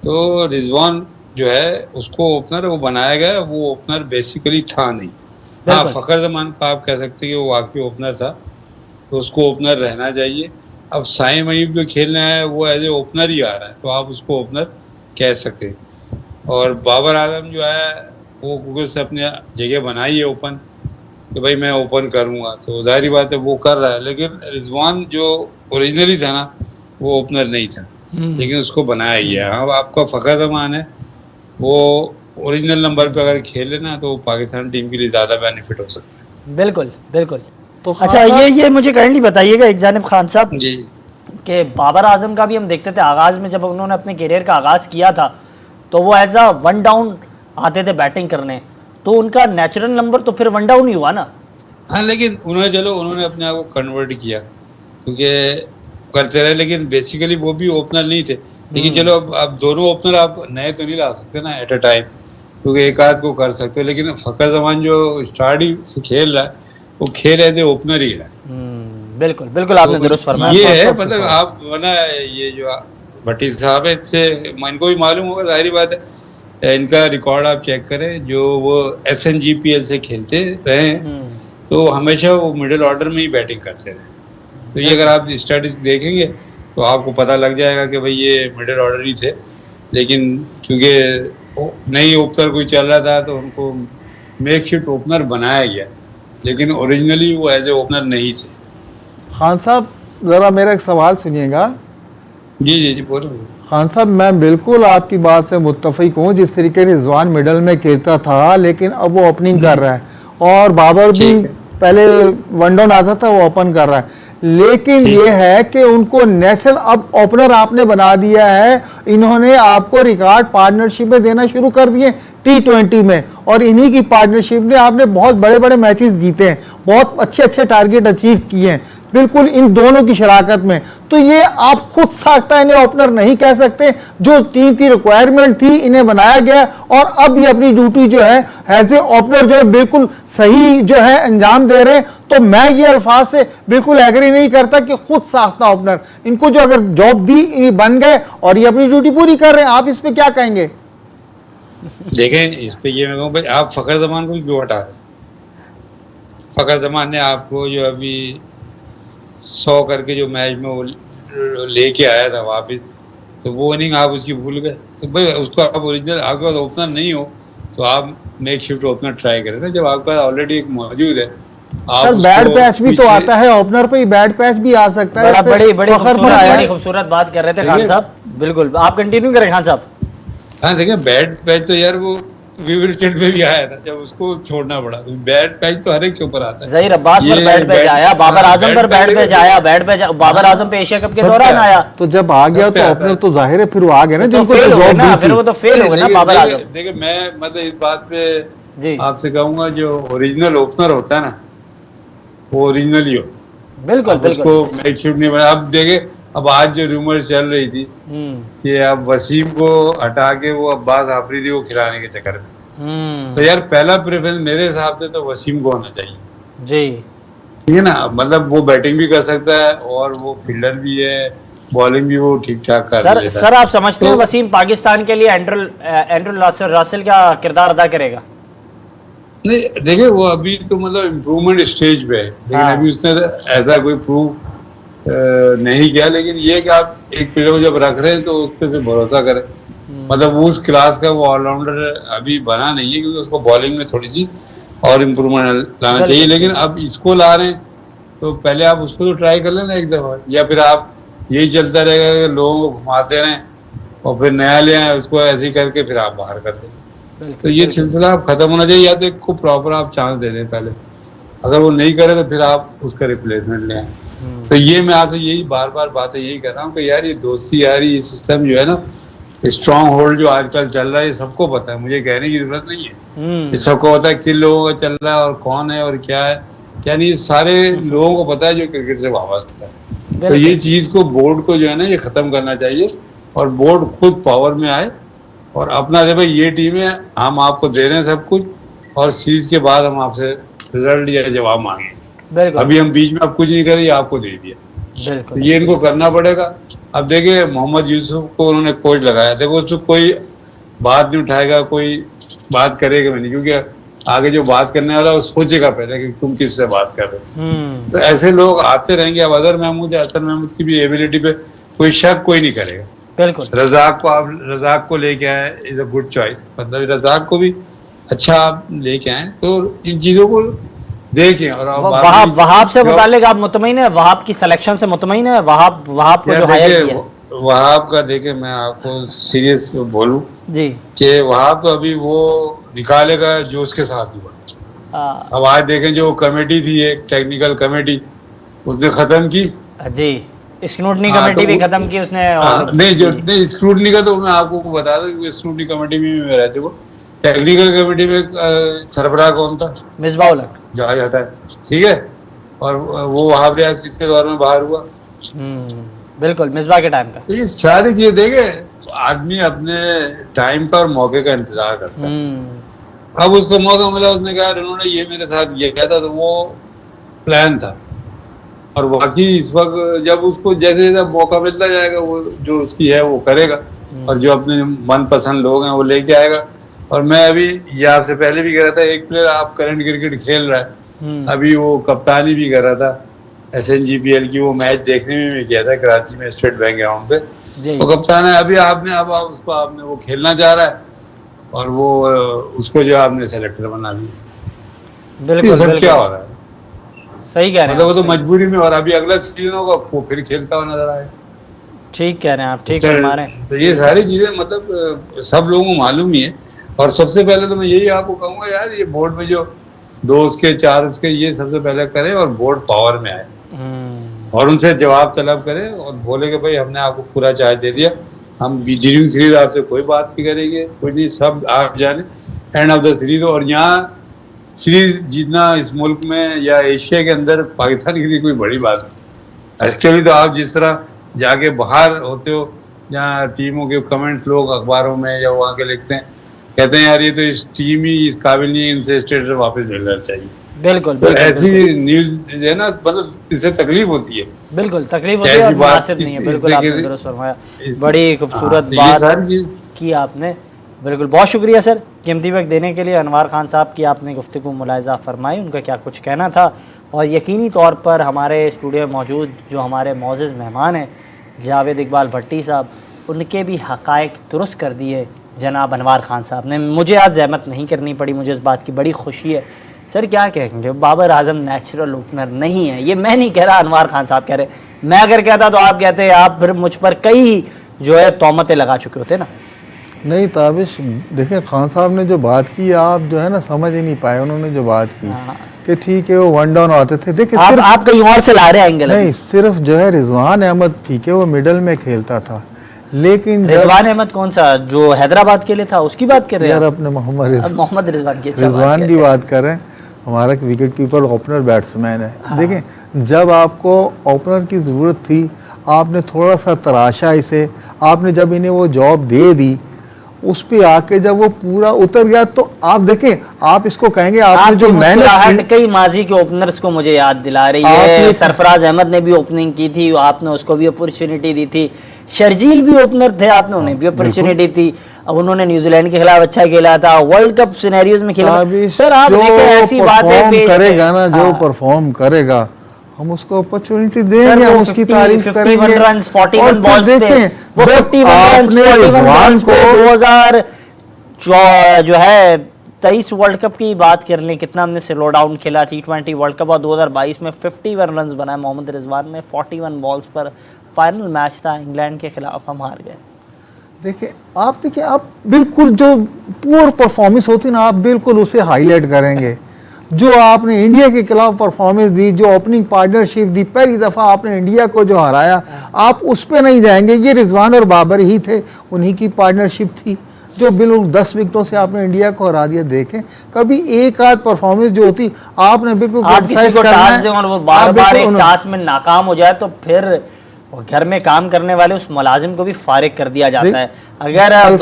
[SPEAKER 4] तो रिजवान जो है उसको ओपनर वो बनाया गया, वो ओपनर बेसिकली था नहीं। हाँ, फखर जमान का आप कह सकते हैं कि वो वाकई ओपनर था, तो उसको ओपनर रहना चाहिए। अब साइम अयूब जो खेलना है वो एज ए ओपनर ही आ रहा है, तो आप उसको ओपनर कह सकते हैं। और बाबर आजम जो है वो क्योंकि उसने अपनी जगह बनाई है ओपन, कि भाई मैं ओपन करूँगा, तो जाहिर बात है वो कर रहा है। लेकिन रिजवान जो ओरिजिनली था ना वो ओपनर नहीं था, लेकिन उसको बनाया गया। अब आपका फखर जमान है, वो ओरिजिनल नंबर पे अगर खेले ना तो पाकिस्तान टीम के लिए ज़्यादा बेनिफिट हो सकता है।
[SPEAKER 1] बिल्कुल बिल्कुल। तो अच्छा ये मुझे काइंडली बताइएगा एक जानिब खान साहब
[SPEAKER 4] जी
[SPEAKER 1] कि बाबर आजम का भी हम देखते थे आगाज़ में, जब उन्होंने अपने करियर का आगाज़ किया था तो वो एज अ वन डाउन आते थे बैटिंग करने, तो उनका नेचुरल नंबर तो फिर वन डाउन ही हुआ ना।
[SPEAKER 4] हाँ, लेकिन उन्होंने अपने आप को कन्वर्ट किया क्योंकि करते रहे, लेकिन बेसिकली वो भी ओपनर नहीं थे। लेकिन चलो अब दोनों ओपनर आप नए तो नहीं ला सकते ना एट अ टाइम, क्योंकि एक आध को कर सकते हो। लेकिन फखर जमान जो स्टार्ट ही से खेल रहा है वो खेल रहे थे ओपनर ही रहा।
[SPEAKER 1] बिल्कुल बिल्कुल आपने दुरुस्त फरमाया।
[SPEAKER 4] ये है मतलब आप वरना ये जो भट्टी साहब है इससे इनको भी मालूम होगा, जाहिर बात है, इनका रिकॉर्ड आप चेक करें, जो वो SNGPL से खेलते रहे तो हमेशा वो मिडिल ऑर्डर में ही बैटिंग करते रहे। तो ये अगर आप स्टैटिस्टिक्स देखेंगे तो आपको पता लग जाएगा कि भाई ये मिडिल ऑर्डर ही थे, लेकिन क्योंकि नई ओपनर कोई चल रहा था तो उनको मेकशिफ्ट ओपनर बनाया गया, लेकिन ओरिजिनली वो एज ए ओपनर नहीं थे।
[SPEAKER 3] खान साहब ज़रा मेरा एक सवाल सुनिएगा।
[SPEAKER 4] जी बोलो।
[SPEAKER 3] खान साहब, मैं बिल्कुल आपकी बात से मुत्तफिक हूँ, जिस तरीके रिजवान मिडल में खेलता था लेकिन अब वो ओपनिंग कर रहा है, और बाबर भी पहले वन डाउन आता था वो ओपन कर रहा है, लेकिन ये है कि उनको नेशनल अब ओपनर आपने बना दिया है, इन्होंने आपको रिकॉर्ड पार्टनरशिप में देना शुरू कर दिए T20 में, और इन्हीं की पार्टनरशिप ने आपने बहुत बड़े बड़े मैचेस जीते हैं, बहुत अच्छे अच्छे टारगेट अचीव किए हैं बिल्कुल इन दोनों की शराकत में। तो ये आप खुद साख्ता इन्हें ओपनर नहीं कह सकते, जो टीम की रिक्वायरमेंट थी इन्हें बनाया गया, और अब ये अपनी ड्यूटी जो है एज ए ओपनर जो है बिल्कुल सही जो है अंजाम दे रहे हैं। तो मैं ये अल्फाज से बिल्कुल एग्री नहीं करता कि खुद साख्ता ओपनर, इनको जो अगर जॉब भी बन गए और ये अपनी ड्यूटी पूरी कर रहे हैं, आप इस पे क्या कहेंगे?
[SPEAKER 4] देखें, इस पे ये मैं कहूँ भाई, आप फखर जमान को क्यों हटा दें? फखर जमान ने आपको जो अभी 100 करके जो मैच में वो लेके आया था वापिस, तो वो इनिंग आप उसकी भूल गए। तो भाई उसको आप ओरिजिनल, आपके पास ओपनर नहीं हो तो आप मेक शिफ्ट ओपनर ट्राई करें ना, जब आपके पास ऑलरेडी एक मौजूद है।
[SPEAKER 3] सर बैड पैच भी तो आता है, ओपनर पे ही बैड पैच भी आ सकता है।
[SPEAKER 1] बड़ी खूबसूरत बात कर रहे थे खान साहब, बिल्कुल आप कंटिन्यू करें खान साहब।
[SPEAKER 4] हाँ देखिए, बैड पैच तो यार वो विविल स्टेट में भी आया था, जब उसको छोड़ना पड़ा। तो बैड पैच तो हर एक के ऊपर आता है।
[SPEAKER 1] ज़हीर अब्बास पर बैड पैच आया, बाबर आजम पर बैड पैच आया, बैड पैच बाबर आजम पे एशिया कप के दौरान आया।
[SPEAKER 3] तो जब आ गया तो ओपनर तो जाहिर है फिर वो आ गया ना, जिनको
[SPEAKER 1] फिर वो तो फेल हो गया ना बाबर आजम।
[SPEAKER 4] देखिए मैं मतलब इस बात पे आपसे कहूंगा, जो ओरिजिनल ओपनर होता है ना, वो ओरिजिनल ही हो।
[SPEAKER 1] बिल्कुल बिल्कुल,
[SPEAKER 4] उसको मेक शिफ्ट नहीं बना। अब देखे, अब आज जो रूमर चल रही थी कि अब वसीम को हटा के वो अब्बास आफरीदी को खिलाने के चक्कर में, तो यार पहला प्रेफरेंस मेरे हिसाब से तो वसीम को होना चाहिए
[SPEAKER 1] जी,
[SPEAKER 4] ठीक है ना। मतलब वो बैटिंग भी कर सकता है और वो फील्डर भी है, बॉलिंग भी वो ठीक ठाक कर लेता है।
[SPEAKER 1] सर आप समझते हैं वसीम पाकिस्तान के लिए एंड्रू रासेल का किरदार अदा करेगा?
[SPEAKER 4] नहीं देखिए, वो अभी तो मतलब इम्प्रूवमेंट स्टेज पे है, लेकिन अभी उसने ऐसा कोई प्रूव नहीं किया। लेकिन ये कि आप एक प्लेयर को जब रख रहे हैं तो उस पर फिर भरोसा करें। मतलब वो उस क्लास का वो ऑलराउंडर अभी बना नहीं है, क्योंकि उसको बॉलिंग में थोड़ी सी और इम्प्रूवमेंट लाना चाहिए। लेकिन अब इसको ला रहे हैं तो पहले आप उसको तो ट्राई कर लेना एक दफा, या फिर आप यही चलता रहेगा कि लोगों को घुमाते रहें और फिर नया ले आए उसको ऐसे ही करके फिर आप बाहर कर दें। तो ये सिलसिला आप खत्म होना चाहिए, या तो एक को प्रॉपर आप चांस दे दें पहले। अगर वो नहीं करे तो फिर आप उसका रिप्लेसमेंट ले आए। तो ये मैं आपसे यही बार बार बातें यही कर रहा हूँ कि यार ये दोस्ती यारी ये सिस्टम जो है ना, स्ट्रॉन्ग होल्ड जो आजकल चल रहा है, ये सबको पता है, मुझे कहने की जरूरत नहीं है। ये सबको पता है किन लोगों का चल रहा है और कौन है और क्या है, यानी सारे लोगों को पता है जो क्रिकेट से वाबस्ता है। तो ये चीज को बोर्ड को जो है ना ये खत्म करना चाहिए, और बोर्ड खुद पावर में आए और अपना दे भाई ये टीम है, हम आपको दे रहे हैं सब कुछ, और सीरीज के बाद हम आपसे रिजल्ट या जवाब मांगे। अभी हम बीच में आप कुछ नहीं करें, ये आपको दे दिया। तो ये इनको करना पड़ेगा। अब देखिए, मोहम्मद यूसुफ को उन्होंने कोच लगाया, देखो उसको कोई बात नहीं उठाएगा, कोई बात करेगा नहीं, क्योंकि आगे जो बात करने वाला वो सोचेगा पहले कि तुम किससे बात कर रहे हो। तो ऐसे लोग आते रहेंगे। अब अजहर महमूद है, अजहर महमूद की भी एबिलिटी पे कोई शक कोई नहीं करेगा।
[SPEAKER 1] बिल्कुल,
[SPEAKER 4] रजाक को आप रजाक को लेके आए, इज अ गुड चॉइस, मतलब रजाक को भी अच्छा आप लेके आए। तो इन चीजों को देखें। और
[SPEAKER 1] वहाब से मुतालिक आप मुतमईन है? वहाब की सिलेक्शन से मुतमईन है? वहाब को जो हायर किया,
[SPEAKER 4] वहाब का देखे, मैं आपको सीरियस बोलूं
[SPEAKER 1] जी
[SPEAKER 4] कि वहाब तो अभी वो निकालेगा जोश के साथ ही। अब आज देखें, जो कमेटी थी एक टेक्निकल कमेटी, उसने खत्म की
[SPEAKER 1] जी, स्क्रूटनी कमेटी भी खत्म की उसने।
[SPEAKER 4] नहीं स्क्रूटनी का तो मैं आपको बता दूं, स्क्रूटनी कमेटी में रह चुका। टेक्निकल कमेटी में सरबराह कौन था?
[SPEAKER 1] मिसबाह उल हक
[SPEAKER 4] जो जाता है, ठीक है। और वो वहां पे किसके दौर में बाहर हुआ?
[SPEAKER 1] बिल्कुल, मिसबाह के टाइम पे।
[SPEAKER 4] ये सारी चीजें देखे, आदमी अपने टाइम का और मौके का इंतजार करता है। अब उसको मौका मिला, उसने कहा उन्होंने ये मेरे साथ ये किया था, तो वो प्लान था। और वाकई इस वक्त जब उसको जैसे जैसे मौका मिलता जाएगा, वो जो उसकी है वो करेगा, और जो अपने मनपसंद लोग हैं वो लेके आएगा। और मैं अभी यहाँ से पहले भी कह रहा था, एक प्लेयर आप करंट क्रिकेट खेल रहा है, अभी वो कप्तानी भी कर रहा था SNGPL की, वो मैच देखने में भी किया था कराची में स्टेट बैंक ग्राउंड पे। वो कप्तान है अभी, आपने वो खेलना चाह रहा है, और वो उसको जो आपने सेलेक्टर बना दिया।
[SPEAKER 1] बिल्कुल,
[SPEAKER 4] सब क्या हो रहा है?
[SPEAKER 1] सही कह रहे हैं,
[SPEAKER 4] मतलब वो तो मजबूरी में, और अभी अगला सीजन होगा वो फिर खेलता हुआ नजर आएगा।
[SPEAKER 1] ठीक कह रहे हैं आप, ठीक फरमा रहे हैं।
[SPEAKER 4] तो ये सारी चीजें मतलब सब लोगों को मालूम ही है। और सबसे पहले तो मैं यही आपको कहूंगा यार, ये बोर्ड में जो 2 उसके 4 उसके, ये सबसे पहले करें और बोर्ड पावर में आए। और उनसे जवाब तलब करें और बोले कि भाई हमने आपको पूरा चार्ज दे दिया, हम जीटिंग सीरीज आपसे कोई बात नहीं करेंगे, कोई नहीं, सब आप जाने एंड ऑफ द सीरीज। और यहाँ सीरीज जीतना इस मुल्क में या एशिया के अंदर पाकिस्तान के लिए कोई बड़ी बात नहीं। इसके भी तो आप जिस तरह जाके बाहर होते हो, जहाँ टीमों के कमेंट लोग अखबारों में या वहाँ के लिखते हैं, कहते हैं यार ये तो इस टीम ही इस काबिल नहीं है, इनसे स्टेटस वापस ले लेना चाहिए।
[SPEAKER 1] बिल्कुल
[SPEAKER 4] तो ऐसी न्यूज है ना, मतलब इससे तकलीफ होती है,
[SPEAKER 1] बिल्कुल तकलीफ होती है और मुनासिब नहीं है। बिल्कुल आपने दुरुस्त फरमाया, बड़ी खूबसूरत बात की आपने। बिल्कुल, बहुत शुक्रिया सर कीमती वक्त देने के लिए। अनवार खान साहब की आपने गुफ्तगू मुलाहिज़ा फरमाई, उनका क्या कुछ कहना था, और यकीनी तौर पर हमारे स्टूडियो में मौजूद जो हमारे मोअज़्ज़ज़ मेहमान हैं जावेद इकबाल भट्टी साहब, उनके भी हक़ाइक़ दुरुस्त कर दिए जनाब अनवार खान साहब ने। मुझे आज ज़हमत नहीं करनी पड़ी, मुझे इस बात की बड़ी खुशी है। सर क्या कहेंगे, बाबर आजम नेचुरल ओपनर नहीं है, ये मैं नहीं कह रहा, अनवार खान साहब कह रहे। मैं अगर कहता तो आप कहते आप फिर मुझ पर कई जो है तोहमतें लगा चुके होते ना।
[SPEAKER 3] नहीं ताबिश, देखिए खान साहब ने जो बात की आप जो है ना समझ ही नहीं पाए। उन्होंने जो बात की कि ठीक है वो वन डाउन आते थे, देखिए
[SPEAKER 1] आप कहीं और से ला रहे हैं एंगल।
[SPEAKER 3] नहीं, सिर्फ जो है रिजवान अहमद ठीक है वो मिडल में खेलता था, लेकिन
[SPEAKER 1] रिजवान अहमद कौन सा जो हैदराबाद के लिए था उसकी बात कर रहे हैं
[SPEAKER 3] यार? अपने मोहम्मद
[SPEAKER 1] रिजवान
[SPEAKER 3] की बात कर रहे हैं। हमारा विकेट कीपर ओपनर बैट्समैन है। हाँ। देखें, जब आपको ओपनर की ज़रूरत थी आपने थोड़ा सा तराशा इसे, आपने जब इन्हें वो जॉब दे दी, उस पे आके जब वो पूरा उतर गया तो आप देखें, आप इसको कहेंगे आपने जो मेहनत
[SPEAKER 1] कई माजी के ओपनर्स को मुझे याद दिला रही है। सरफराज अहमद ने भी ओपनिंग की थी, आपने उसको भी अपॉर्चुनिटी दी थी। शर्जील भी ओपनर थे, आपने उन्हें भी अपॉर्चुनिटी दी। अब उन्होंने न्यूजीलैंड के खिलाफ अच्छा खेला था, वर्ल्ड कप सिनेरियोज में खेला। सर आप ऐसी बातें पेश
[SPEAKER 3] करेगा ना, जो परफॉर्म करेगा हम उसको अपॉर्चुनिटी देंगे, हम उसकी तारीफ करेंगे।
[SPEAKER 1] 51 रन 41 बॉल्स पे, वो 51 रन 41 बॉल्स पे 2000 जो है 23 वर्ल्ड कप की बात कर लें, कितना हमने स्लो डाउन खेला T20 वर्ल्ड कप, और 2022 में 51 रन बनाए मोहम्मद रिजवान ने 41 बॉल्स पर। फाइनल मैच था इंग्लैंड के खिलाफ, हम हार गए।
[SPEAKER 3] देखिए आप बिल्कुल जो पुअर परफॉर्मेंस होती ना, आप बिल्कुल उसे हाईलाइट करेंगे। जो आपने इंडिया के खिलाफ परफॉर्मेंस दी, जो ओपनिंग पार्टनरशिप दी, पहली दफ़ा आपने इंडिया को जो हराया, आप उस पे नहीं जाएंगे। ये रिजवान और बाबर ही थे, उन्हीं की पार्टनरशिप थी जो बिल्कुल 10 विकेटों से आपने इंडिया को हरा दिया। देखें, कभी एक आध परफॉर्मेंस जो होती आपने बिल्कुल
[SPEAKER 1] बार-बार एक टास्क में नाकाम हो जाए तो फिर घर में काम करने वाले उस मुलाजिम को भी फारिग कर दिया जाता है। अगर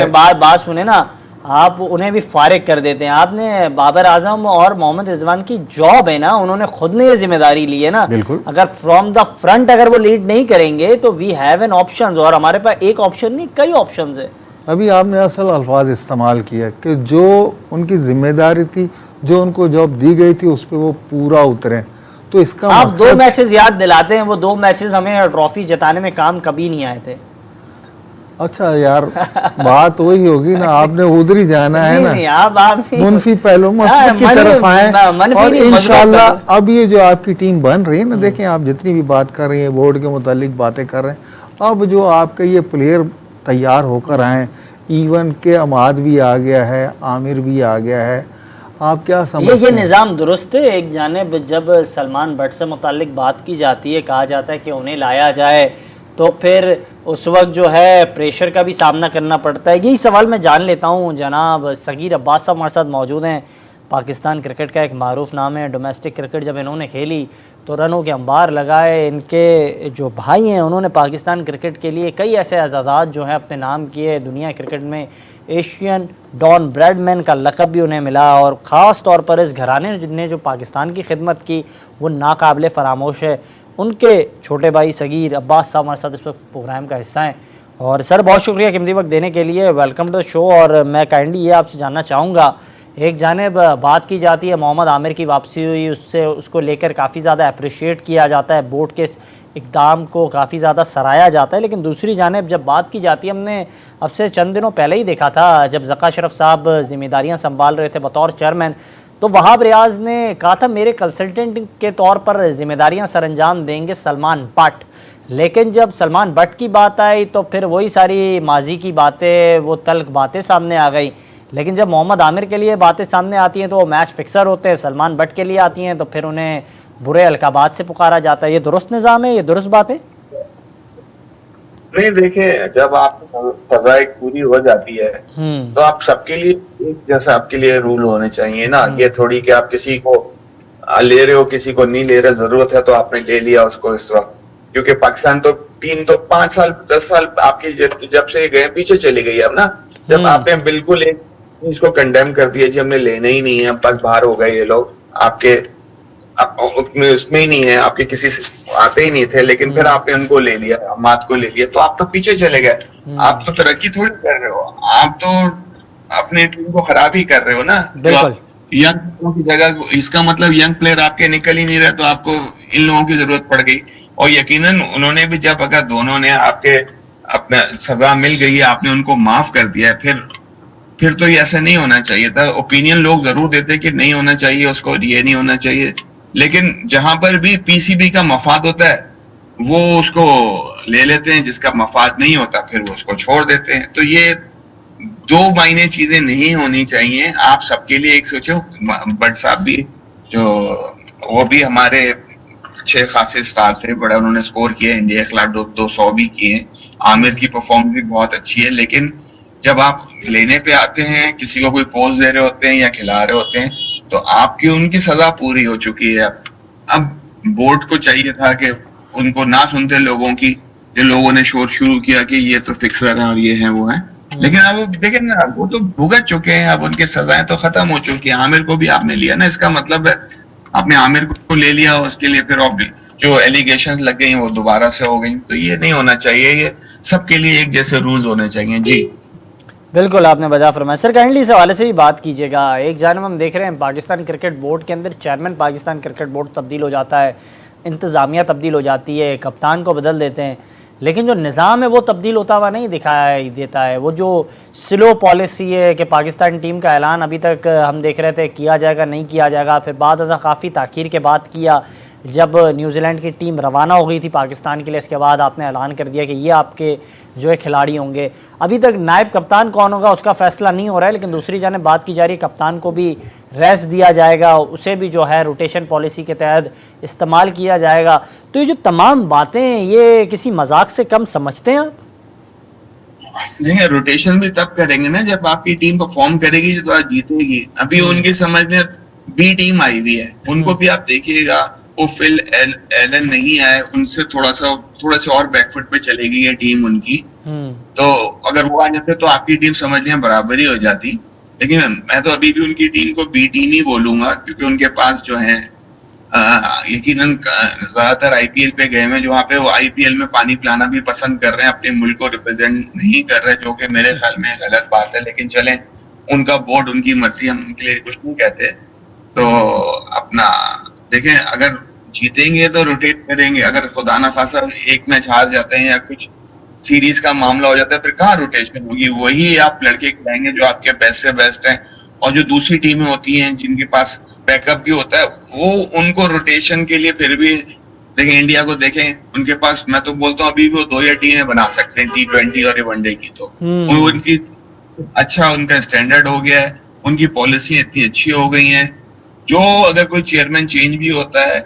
[SPEAKER 1] बात सुने ना, आप उन्हें भी फारिग कर देते हैं। आपने बाबर आजम और मोहम्मद रिजवान की जॉब है ना, उन्होंने खुद ने ये जिम्मेदारी ली है ना। अगर फ्रॉम द फ्रंट अगर वो लीड नहीं करेंगे तो वी हैव एन ऑप्शन, और हमारे पास एक ऑप्शन नहीं कई ऑप्शन है।
[SPEAKER 3] अभी आपने असल अल्फाज इस्तेमाल किया कि जो उनकी जिम्मेदारी थी, जो उनको जॉब दी गई थी, उस पर वो पूरा उतरे। तो इसका
[SPEAKER 1] आप 2 मैचेस याद दिलाते हैं, वो 2 मैचेस हमें ट्रॉफी जिताने में काम कभी नहीं आए थे।
[SPEAKER 3] अच्छा यार, बात वही होगी ना, आपने उधर ही जाना है ना।
[SPEAKER 1] आप
[SPEAKER 3] मुनफी पहलू मस्जिद की तरफ आए, और इंशाल्लाह अब ये जो आपकी टीम बन रही है ना, देखें आप जितनी भी बात कर रही हैं, बोर्ड के मुतालिक बातें कर रहे हैं, अब जो आपके ये प्लेयर तैयार होकर आए, इवन के अमाद भी आ गया है, आमिर भी आ गया है, आप क्या समझते हैं?
[SPEAKER 1] ये निज़ाम दुरुस्त है। एक जानिब जब सलमान बट से मुतालिक बात की जाती है, कहा जाता है कि उन्हें लाया जाए, तो फिर उस वक्त जो है प्रेशर का भी सामना करना पड़ता है। यही सवाल मैं जान लेता हूँ, जनाब सगीर अब्बास साहब हमारे साथ मौजूद हैं। पाकिस्तान क्रिकेट का एक मारूफ नाम है। डोमेस्टिक क्रिकेट जब इन्होंने खेली तो रनों के अंबार लगाए। इनके जो भाई हैं उन्होंने पाकिस्तान क्रिकेट के लिए कई ऐसे एजाज़ात जो हैं अपने नाम किए। दुनिया क्रिकेट में एशियन डॉन ब्रैडमैन का लक़ब भी उन्हें मिला, और ख़ास तौर पर इस घराने ने जो पाकिस्तान की खिदमत की वो नाकाबिले फ़रामोश है। उनके छोटे भाई सगीर अब्बास साहब हमारे साथ इस वक्त प्रोग्राम का हिस्सा हैं। और सर बहुत शुक्रिया कीमती वक्त देने के लिए, वेलकम टू द शो। और मैं काइंडली ये आपसे जानना चाहूँगा, एक जानिब बात की जाती है मोहम्मद आमिर की वापसी हुई, उसको लेकर काफ़ी ज़्यादा अप्रिशिएट किया जाता है, बोर्ड के इक़दाम को काफ़ी ज़्यादा सराहा जाता है। लेकिन दूसरी जानिब जब बात की जाती है, हमने अब से चंद दिनों पहले ही देखा था जब ज़का अशरफ साहब जिम्मेदारियाँ संभाल रहे थे बतौर चेयरमैन, तो वहाब रियाज ने कहा था मेरे कंसल्टेंट के तौर पर जिम्मेदारियां सरअंजाम देंगे सलमान बट। लेकिन जब सलमान बट की बात आई तो फिर वही सारी माजी की बातें, वो तल्ख बातें सामने आ गई। लेकिन जब मोहम्मद आमिर के लिए बातें सामने आती हैं तो वो मैच फिक्सर होते हैं, सलमान बट के लिए आती हैं तो फिर उन्हें बुरे अलकाबात से पुकारा जाता है। ये दुरुस्त निज़ाम है, ये दुरुस्त बात है?
[SPEAKER 5] नहीं, देखें, जब आप सजा एक पूरी हो जाती है तो आप सबके लिए एक जैसा आपके लिए रूल होने चाहिए ना। ये थोड़ी कि आप किसी को ले रहे हो, किसी को नहीं ले रहे, जरूरत है तो आपने ले लिया उसको इस वक्त। क्योंकि पाकिस्तान तो टीम तो 5 साल 10 साल आपकी जब से गए पीछे चली गई अब ना, जब आपने बिल्कुल एक इसको कंडेम कर दिया जी हमने लेना ही नहीं है, बस बाहर हो गए ये लोग, आपके उसमें ही नहीं है, आपके किसी से आते ही नहीं थे, लेकिन फिर आपने उनको ले लिया, हमाद को ले लिया, तो आप तो पीछे चले गए। आप तो तरक्की थोड़ी कर रहे हो, आप तो अपने टीम को खराब ही कर रहे हो ना।
[SPEAKER 1] बिल्कुल।
[SPEAKER 5] यंग की जगह, इसका मतलब यंग प्लेयर आपके निकल ही नहीं रहे, तो आपको इन लोगों की जरूरत पड़ गई। और यकीनन उन्होंने भी, जब अगर दोनों ने आपके अपना सजा मिल गई है, आपने उनको माफ कर दिया है, फिर तो ये ऐसा नहीं होना चाहिए था। ओपिनियन लोग जरूर देते कि नहीं होना चाहिए उसको, ये नहीं होना चाहिए, लेकिन जहां पर भी पीसीबी का मफाद होता है वो उसको ले लेते हैं, जिसका मफाद नहीं होता फिर वो उसको छोड़ देते हैं। तो ये दो मायने चीजें नहीं होनी चाहिए। आप सबके लिए एक सोचो, बट साहब भी जो वो भी हमारे अच्छे खासे स्टार थे, बड़ा उन्होंने स्कोर किया इंडिया के खिलाफ, 200 भी किए। आमिर की परफॉर्मेंस भी बहुत अच्छी है, लेकिन जब आप लेने पे आते हैं, किसी को कोई पोज दे रहे होते हैं या खिला रहे होते हैं, तो आपकी उनकी सजा पूरी हो चुकी है। अब बोर्ड को चाहिए था कि उनको ना सुनते लोगों की, जो लोगों ने शोर शुरू किया कि ये तो फिक्सर है और ये है वो है, लेकिन अब देखें ना, वो तो भुगत चुके हैं, अब उनकी सजाएं तो खत्म हो चुकी है। आमिर को भी आपने लिया ना, इसका मतलब है आपने आमिर को ले लिया, उसके लिए फिर जो एलिगेशंस लग गई वो दोबारा से हो गई। तो ये नहीं होना चाहिए, ये सबके लिए एक जैसे रूल्स होने चाहिए। जी
[SPEAKER 1] बिल्कुल, आपने वजह फरमाया। सर काइंडली इस हवाले से भी बात कीजिएगा। एक जानब हम देख रहे हैं पाकिस्तान क्रिकेट बोर्ड के अंदर चेयरमैन पाकिस्तान क्रिकेट बोर्ड तब्दील हो जाता है, इंतज़ामिया तब्दील हो जाती है, कप्तान को बदल देते हैं, लेकिन जो निज़ाम है वो तब्दील होता हुआ नहीं दिखाई देता है। वो जो स्लो पॉलिसी है कि पाकिस्तान टीम का ऐलान अभी तक हम देख रहे थे किया जाएगा नहीं किया जाएगा, फिर बाद अज़ा काफ़ी ताख़ीर के बाद किया, जब न्यूजीलैंड की टीम रवाना हो गई थी पाकिस्तान के लिए, इसके बाद आपने ऐलान कर दिया कि ये आपके जो है खिलाड़ी होंगे। अभी तक नायब कप्तान कौन होगा उसका फैसला नहीं हो रहा है, लेकिन दूसरी जानिब बात की जा रही है कप्तान को भी रेस्ट दिया जाएगा, उसे भी जो है रोटेशन पॉलिसी के तहत इस्तेमाल किया जाएगा। तो ये जो तमाम बातें ये किसी मजाक से कम समझते हैं आप?
[SPEAKER 5] देखिए, रोटेशन भी तब करेंगे ना जब आपकी टीम परफॉर्म करेगी तो आप जीतेगी। अभी उनकी समझने बी टीम आई हुई है, उनको भी आप देखिएगा, वो फिल एलन नहीं आए, उनसे थोड़ा सा और बैकफुट पे चलेगी ये टीम उनकी। तो अगर वो आ जाते तो आपकी टीम समझ लें बराबरी हो जाती। लेकिन मैं तो अभी भी उनकी टीम को बी टीम ही बोलूंगा, क्योंकि उनके पास जो है यकीनन ज्यादातर आईपीएल पे गए हैं, जो वहाँ पे वो आईपीएल में पानी पिलाना भी पसंद कर रहे हैं, अपने मुल्क को रिप्रेजेंट नहीं कर रहे, जो कि मेरे ख्याल में गलत बात है। लेकिन चलें, उनका बोर्ड, उनकी मर्जी, हम उनके लिए कुछ नहीं कहते। तो अपना देखें, अगर जीतेंगे तो रोटेट करेंगे, अगर खुदा ना खासा एक मैच हार जाते हैं या कुछ सीरीज का मामला हो जाता है, फिर कहाँ रोटेशन होगी? वही आप लड़के खिलाएंगे जो आपके बेस्ट से बेस्ट हैं, और जो दूसरी टीमें होती हैं जिनके पास बैकअप भी होता है, वो उनको रोटेशन के लिए फिर भी देखें। इंडिया को देखें, उनके पास मैं तो बोलता हूँ अभी भी वो 2 या टीमें बना सकते हैं, T20 और वनडे की। तो उनकी अच्छा उनका स्टैंडर्ड हो गया है, उनकी पॉलिसी इतनी अच्छी हो गई है, जो अगर कोई चेयरमैन चेंज भी होता है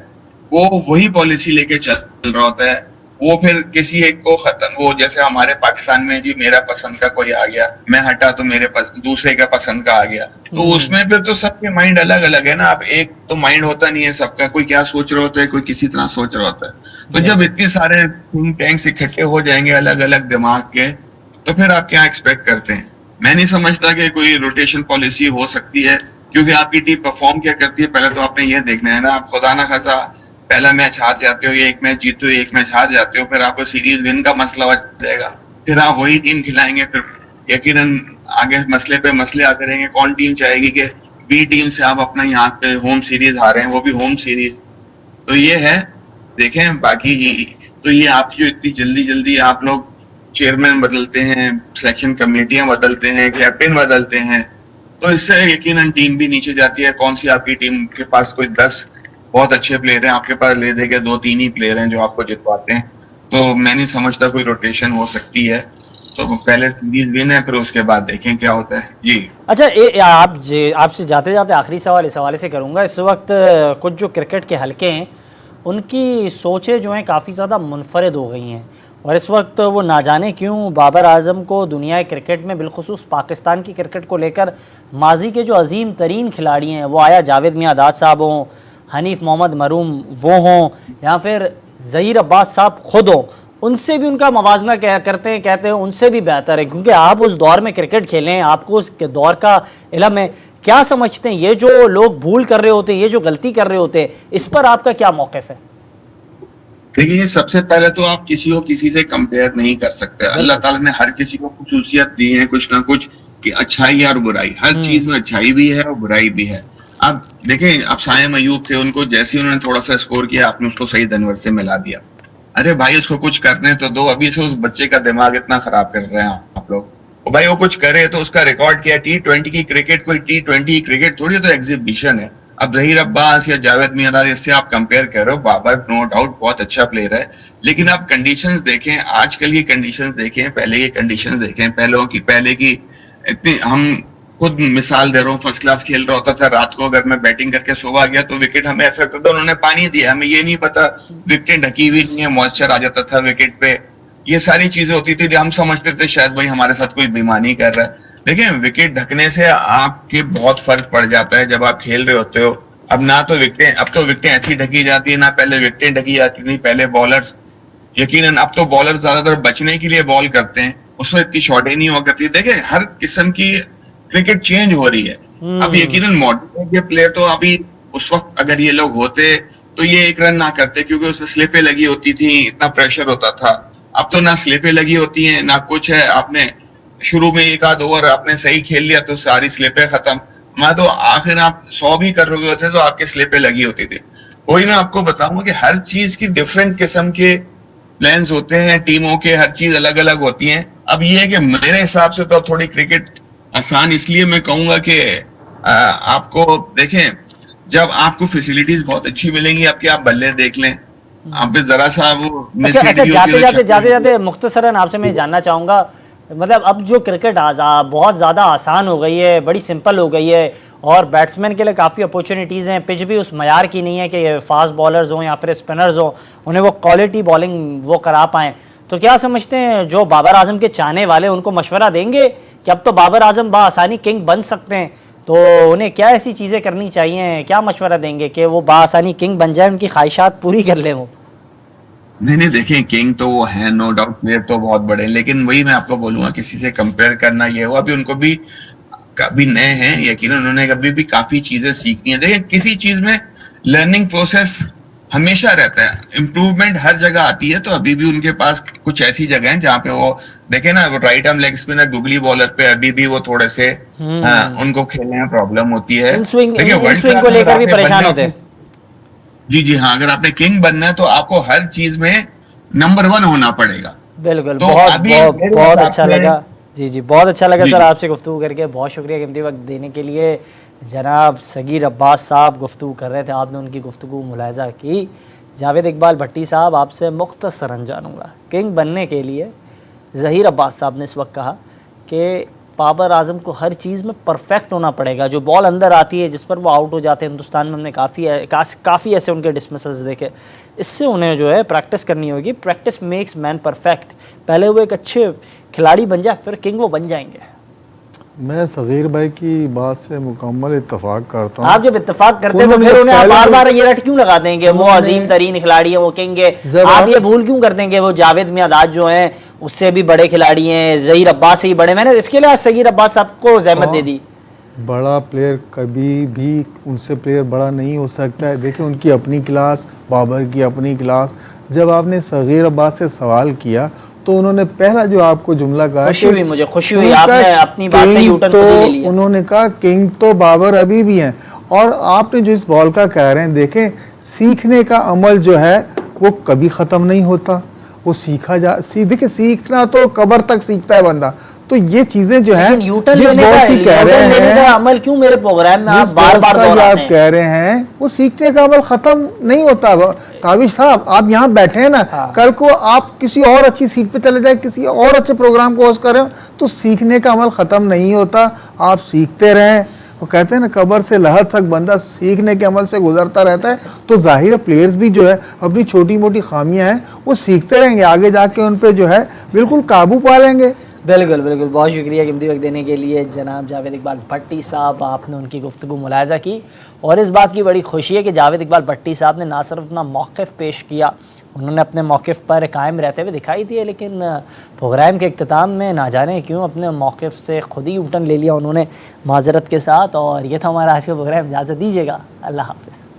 [SPEAKER 5] वो वही पॉलिसी लेके चल रहा होता है। वो फिर किसी एक को खत्म, वो जैसे हमारे पाकिस्तान में जी मेरा पसंद का कोई आ गया, मैं हटा तो मेरे दूसरे का पसंद का आ गया, तो उसमें फिर तो सबके माइंड अलग अलग है ना। आप एक तो माइंड होता नहीं है सबका, कोई क्या सोच रहा होता है, कोई किसी तरह सोच रहा होता है। तो जब इतने सारे थिंक टैंक्स इकट्ठे हो जाएंगे अलग अलग दिमाग के, तो फिर आप क्या एक्सपेक्ट करते हैं? मैं नहीं समझता कि कोई रोटेशन पॉलिसी हो सकती है, क्योंकि आपकी टीम परफॉर्म क्या करती है पहले तो आपने ये देखना है ना। आप खुदा ना खासा पहला मैच हार जाते हो, एक मैच जीते हो, एक मैच हार जाते हो, फिर आपको सीरीज विन का मसला हो जाएगा, फिर आप वही टीम खिलाएंगे, फिर यकीनन आगे मसले पे मसले आते रहेंगे। कौन टीम चाहेगी कि बी टीम से आप अपना यहाँ पे होम सीरीज हारे हैं, वो भी होम सीरीज? तो ये है। देखें, बाकी तो ये आपकी जो इतनी जल्दी जल्दी आप लोग चेयरमैन बदलते हैं, सिलेक्शन कमेटियां बदलते हैं, कैप्टन बदलते हैं, तो इससे यकीनन टीम भी नीचे जाती है। कौन सी आपकी टीम के पास कोई 10 बहुत अच्छे प्लेयर हैं, आपके पास ले देके 2-3 ही प्लेयर हैं जो आपको जितवाते हैं। तो मैं नहीं समझता कोई रोटेशन हो सकती है। तो पहले सीरीज विन है, फिर उसके बाद देखें क्या होता है। जी
[SPEAKER 1] अच्छा, आपसे जाते जाते आखिरी सवाल इस हवाले से करूंगा। इस वक्त कुछ जो क्रिकेट के हलके हैं उनकी सोचें जो हैं काफ़ी ज़्यादा मुनफरद हो गई हैं और इस वक्त वो ना जाने क्यों बाबर आजम को दुनिया क्रिकेट में बिलखुसूस पाकिस्तान की क्रिकेट को लेकर माजी के जो अजीम तरीन खिलाड़ी हैं, वो आया जावेद मियांदाद साहब हों, हनीफ मोहम्मद मरूम वो हों या फिर ज़हीर अब्बास साहब खुद हों, उनसे भी उनका मवाजना कहते हैं उनसे भी बेहतर है, क्योंकि आप उस दौर में क्रिकेट खेले हैं, आपको उस दौर का इल्म है। क्या समझते हैं ये जो लोग भूल कर रहे होते हैं, ये जो गलती कर रहे होते हैं, इस पर आपका क्या मौक़िफ़ है?
[SPEAKER 5] देखिए, सबसे पहले तो आप किसी को किसी से कंपेयर नहीं कर सकते। अल्लाह ताला ने हर किसी को खुसूसियत दी है कुछ ना कुछ, कि अच्छाई और बुराई, हर चीज में अच्छाई भी है और बुराई भी है। अब देखें, अब सायम अयूब थे, उनको जैसे ही उन्होंने थोड़ा सा स्कोर किया, आपने उसको सही अनवर से मिला दिया। अरे भाई, उसको कुछ करने तो दो, अभी से उस बच्चे का दिमाग इतना खराब कर रहे हैं आप लोग। भाई वो कुछ करे तो उसका रिकॉर्ड क्या है? T20 की क्रिकेट, कोई T20 की क्रिकेट थोड़ी तो एग्जीबिशन है। अब ज़हीर अब्बास या जावेद मियांदाद, इससे आप कंपेयर कर रहे हो। बाबर नो डाउट बहुत अच्छा प्लेयर है, लेकिन आप कंडीशंस देखें, आजकल की कंडीशंस देखें, पहले की कंडीशंस देखें, पहले की इतनी, हम खुद मिसाल दे रहा हूँ, फर्स्ट क्लास खेल रहा होता था, रात को अगर मैं बैटिंग करके सुबह गया तो विकेट हमें ऐसा लगता था उन्होंने पानी दिया, हमें ये नहीं पता विकेट ढकी हुई नहीं है, मॉइस्चर आ जाता था विकेट पे। ये सारी चीजें होती थी, हम समझते थे शायद भाई हमारे साथ कोई बेईमानी कर रहा है। देखिए, विकेट ढकने से आपके बहुत फर्क पड़ जाता है जब आप खेल रहे होते हो। अब ना तो विकेटें, अब तो विकेटें ऐसी ढकी जाती है, ना पहले विकेटें ढकी जाती थी। पहले बॉलर्स, यकीनन अब तो बॉलर ज्यादातर बचने के लिए बॉल करते हैं, उसमें इतनी शॉटें नहीं हुआ करती। देखिए, हर किस्म की क्रिकेट चेंज हो रही है। अब यकीनन मॉडर्न के प्लेयर तो अभी, उस वक्त अगर ये लोग होते तो ये एक रन ना करते, क्योंकि उसमें स्लिपें लगी होती थी, इतना प्रेशर होता था। अब तो ना स्लिपें लगी होती हैं ना कुछ है। आपने शुरू में एक आध ओवर आपने सही खेल लिया तो सारी स्लिपें खत्म। मैं तो आखिर आप 100 भी कर रहे होते तो आपके स्लिपें लगी होती थी। वही मैं आपको बताऊंगा कि हर चीज की डिफरेंट किस्म के प्लान्स होते हैं, टीमों के हर चीज अलग अलग होती है। अब ये है कि मेरे हिसाब से तो थोड़ी क्रिकेट आसान इसलिए मैं कहूंगा कि आपको देखें, जब आपको फैसिलिटीज बहुत अच्छी मिलेंगी, आपके आप बल्ले देख लें, आप जरा सा वो
[SPEAKER 1] जाते जाते मुख्तसरन आपसे मैं जानना चाहूंगा, मतलब अब जो क्रिकेट बहुत ज़्यादा आसान हो गई है, बड़ी सिंपल हो गई है और बैट्समैन के लिए काफ़ी अपॉर्चुनिटीज़ हैं, पिच भी उस मयार की नहीं है कि फास्ट बॉलर्स हों या फिर स्पिनर्स हों, उन्हें वो क्वालिटी बॉलिंग वो करा पाएँ। तो क्या समझते हैं जो बाबर आजम के चाहने वाले उनको मशवरा देंगे कि अब तो बाबर आजम बासानी किंग बन सकते हैं, तो उन्हें क्या ऐसी चीज़ें करनी चाहिए, क्या मशवरा देंगे कि वो बासानी किंग बन जाए, उनकी ख्वाहिशात पूरी कर लें वो?
[SPEAKER 5] नहीं, देखें, किंग तो वो है, नो डाउट, प्लेयर तो बहुत बड़े, लेकिन वही मैं आपको बोलूंगा, किसी से कंपेयर करना ये हुआ, अभी उनको भी कभी नए हैं, यकीनन उन्होंने कभी भी काफी चीजें सीखनी है। देखिए, किसी चीज में लर्निंग प्रोसेस हमेशा रहता है, इम्प्रूवमेंट हर जगह आती है। तो अभी भी उनके पास कुछ ऐसी जगह है जहाँ पे वो देखे ना, वो right arm leg spinner googly bowler पे अभी भी वो थोड़े से उनको खेलने में प्रॉब्लम होती है।
[SPEAKER 1] देखिए, वर्ल्ड स्विंग को लेकर भी परेशान होते हैं।
[SPEAKER 5] जी हाँ, अगर आपने किंग बनना है तो आपको हर चीज में नंबर 1 होना पड़ेगा।
[SPEAKER 1] बिल्कुल,
[SPEAKER 5] तो
[SPEAKER 1] बहुत अच्छा लगा। जी, बहुत अच्छा लगा सर आपसे गुफ्तगू करके, बहुत शुक्रिया कीमती वक्त देने के लिए। जनाब सगीर अब्बास साहब गुफ्तगू कर रहे थे, आपने उनकी गुफ्तगू मुलाहिज़ा की। जावेद इकबाल भट्टी साहब, आपसे मुख्तसरन जानूँगा, किंग बनने के लिए ज़हीर अब्बास साहब ने इस वक्त कहा कि बाबर आजम को हर चीज़ में परफेक्ट होना पड़ेगा। जो बॉल अंदर आती है जिस पर वो आउट हो जाते हैं, हिंदुस्तान में हमने काफ़ी ऐसे उनके डिसमिसल्स देखे। इससे उन्हें जो है प्रैक्टिस करनी होगी। Practice makes man perfect. पहले वो एक अच्छे खिलाड़ी बन जाए, फिर किंग वो बन जाएंगे।
[SPEAKER 3] मैं सगीर भाई की बात से मुकम्मल इत्तेफाक करता हूँ।
[SPEAKER 1] आप जब इत्तेफाक करते हैं तो फिर उन्हें बार बार ये रट क्यों लगा देंगे वो अजीम तरीन खिलाड़ी है, वो किंग है? आप ये भूल क्यों कर देंगे वो जावेद मियांदाद जो हैं उससे भी बड़े खिलाड़ी हैं, ज़हीर अब्बास से ही बड़े। मैंने इसके लिए सगीर अब्बास साहब को ज़हमत दे दी।
[SPEAKER 3] बड़ा प्लेयर कभी भी उनसे प्लेयर बड़ा नहीं हो सकता है। देखिए, उनकी अपनी क्लास, बाबर की अपनी क्लास। जब आपने सगीर अब्बास से सवाल किया तो उन्होंने पहला जो आपको जुमला कहा,
[SPEAKER 1] मुझे खुशी हुई आपने अपनी बात से यूटर्न खुद ही ले लिया।
[SPEAKER 3] उन्होंने कहा किंग तो बाबर अभी भी हैं। और आपने जो इस बॉल का कह रहे हैं, देखें, सीखने का अमल जो है वो कभी ख़त्म नहीं होता, वो सीखा देखिए, सीखना तो कब्र तक सीखता है बंदा। तो ये चीजें जो है, जिस बॉल की कह रहे हैं,
[SPEAKER 1] अमल क्यों मेरे प्रोग्राम में आप बार-बार
[SPEAKER 3] आप कह रहे हैं, वो सीखने का अमल खत्म नहीं होता। काविश साहब, आप यहाँ बैठे हैं ना, कल को आप किसी और अच्छी सीट पे चले जाए, किसी और अच्छे प्रोग्राम को होस्ट कर रहे हो, तो सीखने का अमल खत्म नहीं होता। आप सीखते रहें, वो कहते हैं ना कब्र से लहद तक बंदा सीखने के अमल से गुजरता रहता है, तो जाहिर प्लेयर्स भी जो है अपनी छोटी मोटी खामियां हैं वो सीखते रहेंगे, आगे जाके उन पे जो है बिल्कुल काबू पा लेंगे।
[SPEAKER 1] बिल्कुल बिल्कुल, बहुत शुक्रिया कीमती वक्त देने के लिए जनाब जावेद इकबाल भट्टी साहब। आपने उनकी गुफ्तगू मुलाहिज़ा की और इस बात की बड़ी खुशी है कि जावेद इकबाल भट्टी साहब ने ना सिर्फ अपना मौक़िफ़ पेश किया, उन्होंने अपने मौक़िफ़ पर कायम रहते हुए दिखाई दिए, लेकिन प्रोग्राम के इख्तिताम में ना जाने क्यों अपने मौक़िफ़ से ख़ुद ही उठन ले लिया उन्होंने माज़रत के साथ। और ये था हमारा आज का प्रोग्राम, इजाज़त दीजिएगा, अल्लाह हाफ़िज़।